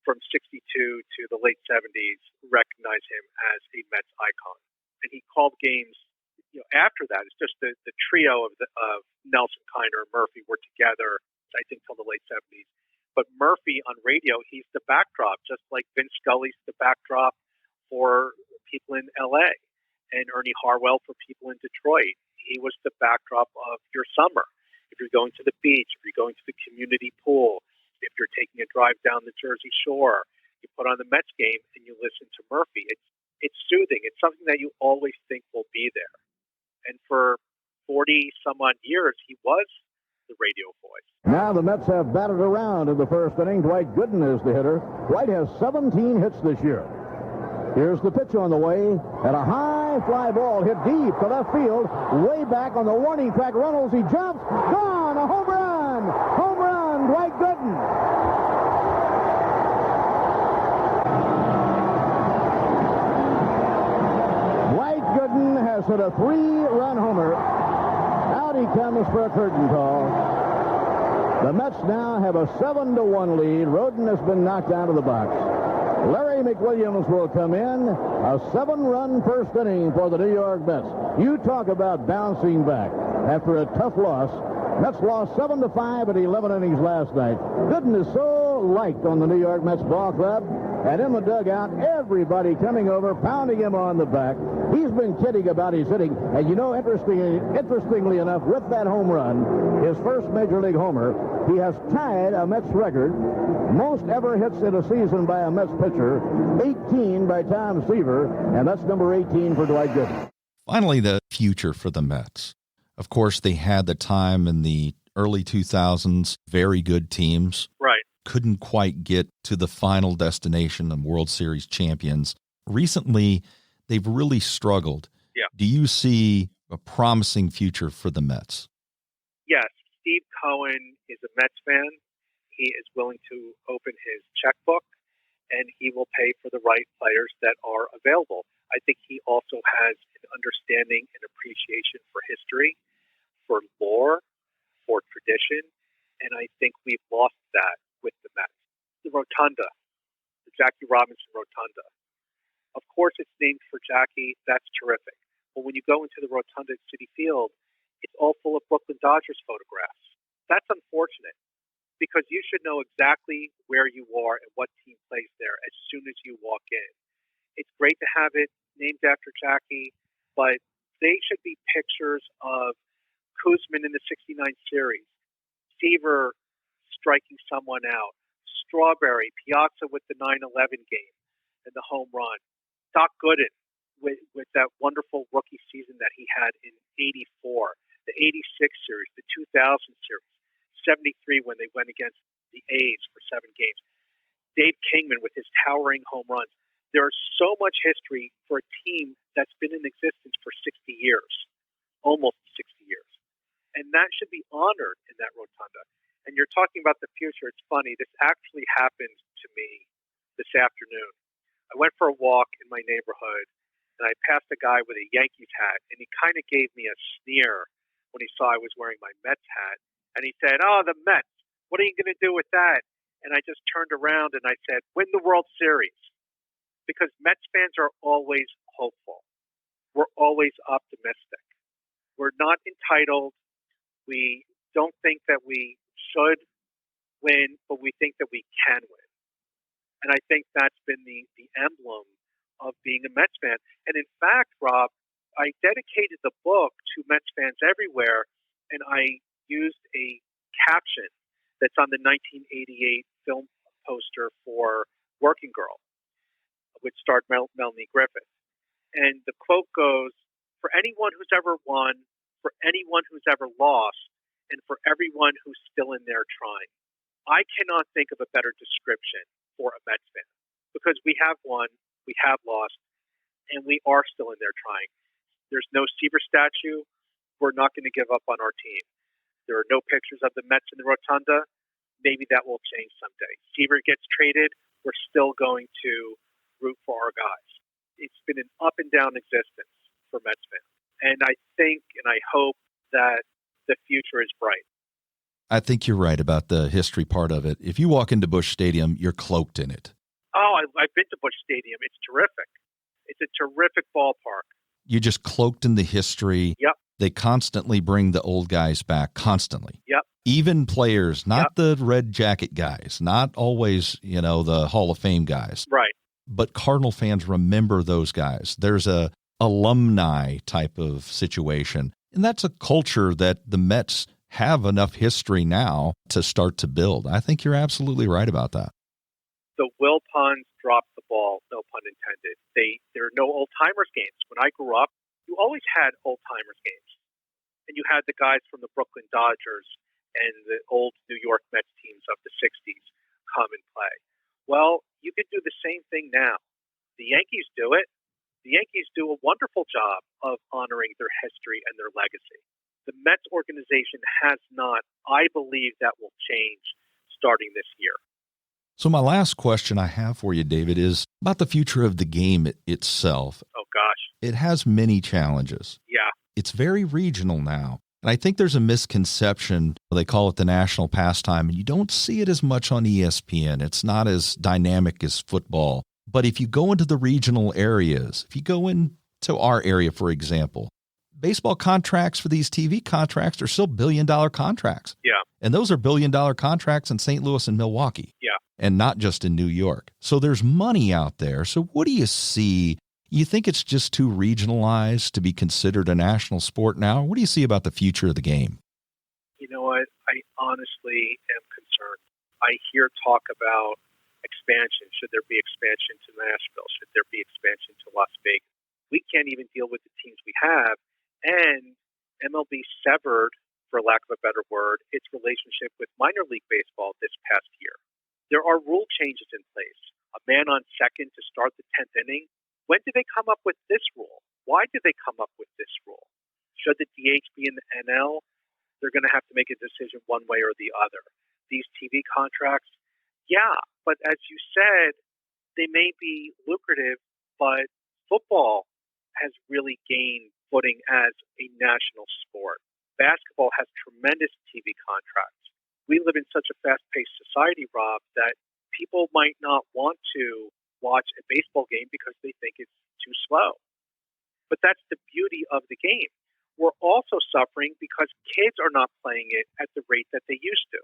from 62 to the late 70s recognize him as a Mets icon. And he called games, after that. It's just the trio of Nelson, Kiner, and Murphy were together, I think, till the late 70s. But Murphy on radio, he's the backdrop, just like Vince Scully's the backdrop for people in L.A. and Ernie Harwell for people in Detroit. He was the backdrop of your summer. If you're going to the beach, if you're going to the community pool, if you're taking a drive down the Jersey Shore, you put on the Mets game and you listen to Murphy. It's soothing. It's something that you always think will be there. And for 40-some-odd years, he was the radio voice. Now the Mets have batted around in the first inning. Dwight Gooden is the hitter. Dwight has 17 hits this year. Here's the pitch on the way, and a high fly ball hit deep to left field, way back on the warning track. Runnels, he jumps, gone, a home run! Home run, Dwight Gooden! Dwight Gooden has hit a 3-run homer. Out he comes for a curtain call. The Mets now have a 7-1 lead. Roden has been knocked out of the box. Larry McWilliams will come in. A 7-run first inning for the New York Mets. You talk about bouncing back after a tough loss. Mets lost 7-5 at 11 innings last night. Gooden is so liked on the New York Mets ball club. And in the dugout, everybody coming over, pounding him on the back. He's been kidding about his hitting. And interestingly enough, with that home run, his first Major League homer, he has tied a Mets record. Most ever hits in a season by a Mets pitcher, 18 by Tom Seaver, and that's number 18 for Dwight Gooden. Finally, the future for the Mets. Of course, they had the time in the early 2000s, very good teams. Right. Couldn't quite get to the final destination and World Series champions. Recently, they've really struggled. Yeah. Do you see a promising future for the Mets? Yes. Steve Cohen is a Mets fan. He is willing to open his checkbook, and he will pay for the right players that are available. I think he also has an understanding and appreciation for history, for lore, for tradition, and I think we've lost that with the Mets. The Rotunda, the Jackie Robinson Rotunda. Of course it's named for Jackie. That's terrific. But when you go into the Rotunda at Citi Field, it's all full of Brooklyn Dodgers photographs. That's unfortunate because you should know exactly where you are and what team plays there as soon as you walk in. It's great to have it named after Jackie, but they should be pictures of Kuzman in the 69 series, Seaver striking someone out, Strawberry, Piazza with the 9/11 game and the home run, Doc Gooden with that wonderful rookie season that he had in 84, the 86 series, the 2000 series, 73 when they went against the A's for 7 games, Dave Kingman with his towering home runs. There's so much history for a team that's been in existence for 60 years, almost 60 years. And that should be honored in that rotunda. And you're talking about the future. It's funny. This actually happened to me this afternoon. I went for a walk in my neighborhood, and I passed a guy with a Yankees hat, and he kind of gave me a sneer when he saw I was wearing my Mets hat. And he said, "Oh, the Mets, what are you going to do with that?" And I just turned around and I said, "Win the World Series." Because Mets fans are always hopeful. We're always optimistic. We're not entitled. We don't think that we should win, but we think that we can win. And I think that's been the emblem of being a Mets fan. And in fact, Rob, I dedicated the book to Mets fans everywhere, and I used a caption that's on the 1988 film poster for Working Girl, which starred Melanie Griffith. And the quote goes, "For anyone who's ever won, for anyone who's ever lost, and for everyone who's still in there trying." I cannot think of a better description for a Mets fan because we have won, we have lost, and we are still in there trying. There's no Seaver statue. We're not going to give up on our team. There are no pictures of the Mets in the rotunda. Maybe that will change someday. Seaver gets traded. We're still going to root for our guys. It's been an up and down existence for Mets fans. And I think and I hope that the future is bright. I think you're right about the history part of it. If you walk into Busch Stadium, you're cloaked in it. Oh, I've been to Busch Stadium. It's terrific. It's a terrific ballpark. You're just cloaked in the history. Yep. They constantly bring the old guys back, constantly. Yep. Even players, not the red jacket guys, not always, the Hall of Fame guys. Right. But Cardinal fans remember those guys. There's a alumni type of situation. And that's a culture that the Mets have enough history now to start to build. I think you're absolutely right about that. The Wilpons dropped the ball, no pun intended. There are no old-timers games. When I grew up, you always had old-timers games. And you had the guys from the Brooklyn Dodgers and the old New York Mets teams of the 60s come and play. Well, you can do the same thing now. The Yankees do it. The Yankees do a wonderful job of honoring their history and their legacy. The Mets organization has not. I believe that will change starting this year. So my last question I have for you, David, is about the future of the game itself. Oh, gosh. It has many challenges. Yeah. It's very regional now. And I think there's a misconception. They call it the national pastime, and you don't see it as much on ESPN. It's not as dynamic as football. But if you go into the regional areas, if you go into our area, for example, baseball contracts for these TV contracts are still billion-dollar contracts. Yeah. And those are billion-dollar contracts in St. Louis and Milwaukee. Yeah. And not just in New York. So there's money out there. So what do you see? You think it's just too regionalized to be considered a national sport now? What do you see about the future of the game? You know what? I honestly am concerned. I hear talk about expansion. Should there be expansion to Nashville? Should there be expansion to Las Vegas? We can't even deal with the teams we have. And MLB severed, for lack of a better word, its relationship with minor league baseball this past year. There are rule changes in place. A man on second to start the 10th inning. When did they come up with this rule? Why did they come up with this rule? Should the DH be in the NL? They're going to have to make a decision one way or the other. These TV contracts, yeah, but as you said, they may be lucrative, but football has really gained footing as a national sport. Basketball has tremendous TV contracts. We live in such a fast-paced society, Rob, that people might not want to watch a baseball game because they think it's too slow. But that's the beauty of the game. We're also suffering because kids are not playing it at the rate that they used to.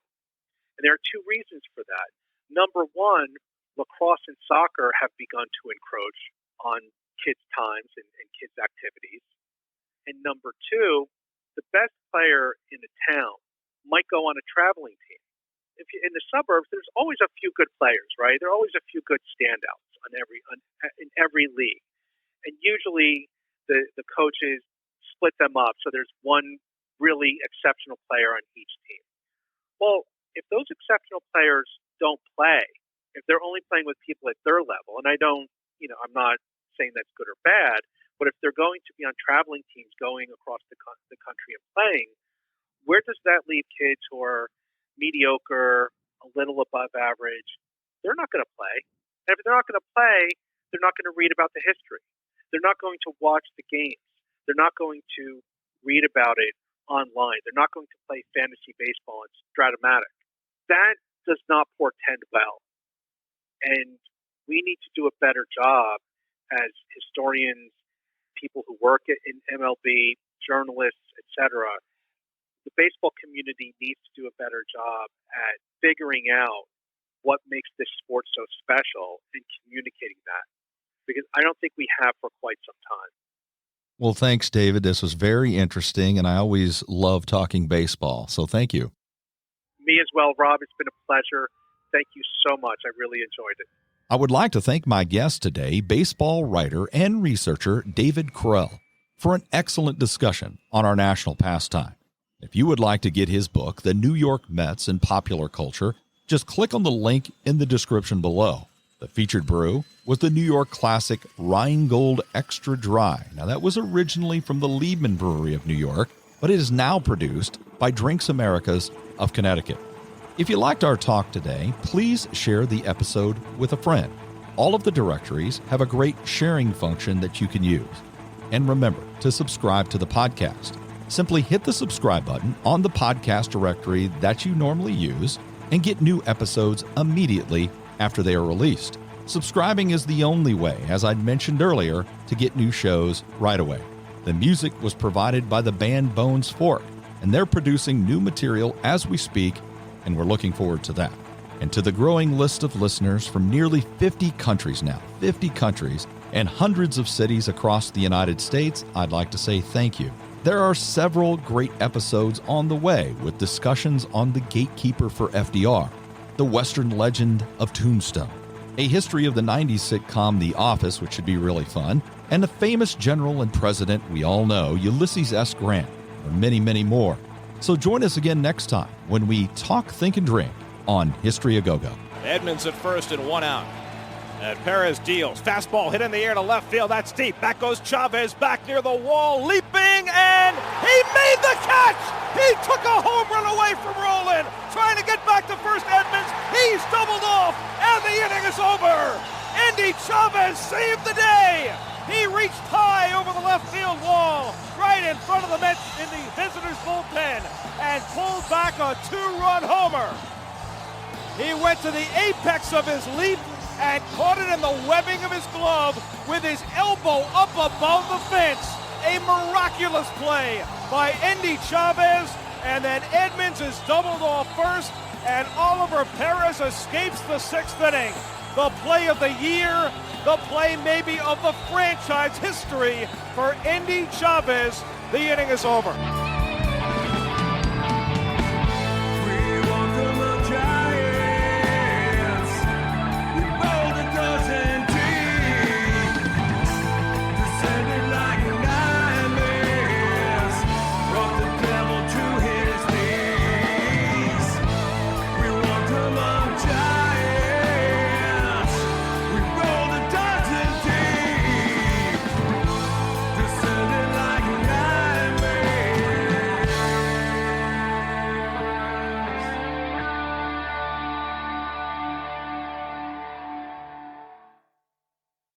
And there are two reasons for that. Number one, lacrosse and soccer have begun to encroach on kids' times and kids' activities. And number two, the best player in a town might go on a traveling team. If you, in the suburbs, there's always a few good players, right? There are always a few good standouts in every league. And usually the coaches split them up, so there's one really exceptional player on each team. Well, if those exceptional players don't play, if they're only playing with people at their level, and I'm not saying that's good or bad, but if they're going to be on traveling teams going across the country and playing, where does that leave kids who are mediocre, a little above average? They're not going to play. And if they're not going to play, they're not going to read about the history. They're not going to watch the games. They're not going to read about it online. They're not going to play fantasy baseball and Stratomatic. That does not portend well. And we need to do a better job as historians, people who work in MLB, journalists, etc. The baseball community needs to do a better job at figuring out what makes this sport so special and communicating that, because I don't think we have for quite some time. Well, thanks, David. This was very interesting, and I always love talking baseball, so thank you. Me as well, Rob. It's been a pleasure. Thank you so much. I really enjoyed it. I would like to thank my guest today, baseball writer and researcher David Krel, for an excellent discussion on our national pastime. If you would like to get his book, The New York Mets and Popular Culture, just click on the link in the description below. The featured brew was the New York classic Rhinegold Extra Dry. Now, that was originally from the Liebman Brewery of New York, but it is now produced by Drinks Americas of Connecticut. If you liked our talk today, please share the episode with a friend. All of the directories have a great sharing function that you can use. And remember to subscribe to the podcast. Simply hit the subscribe button on the podcast directory that you normally use and get new episodes immediately after they are released. Subscribing is the only way, as I'd mentioned earlier, to get new shows right away. The music was provided by the band Bones Fork, and they're producing new material as we speak, and we're looking forward to that. And to the growing list of listeners from nearly 50 countries now, 50 countries, and hundreds of cities across the United States, I'd like to say thank you. There are several great episodes on the way with discussions on the gatekeeper for FDR, the Western legend of Tombstone, a history of the 90s sitcom The Office, which should be really fun, and the famous general and president we all know, Ulysses S. Grant, and many, many more. So join us again next time when we talk, think, and drink on History A Go-Go. Edmonds at first and one out. And Perez deals. Fastball hit in the air to left field. That's deep. Back goes Chavez back near the wall, leaping, and he made the catch! He took a home run away from Roland. Trying to get back to first, Edmonds. He's doubled off, and the inning is over. Andy Chavez saved the day. He reached high over the left field wall, right in front of the Mets in the visitors' bullpen, and pulled back a two-run homer. He went to the apex of his leap and caught it in the webbing of his glove with his elbow up above the fence. A miraculous play by Andy Chavez, and then Edmonds is doubled off first, and Oliver Perez escapes the sixth inning. The play of the year, the play maybe of the franchise history for Andy Chavez. The inning is over.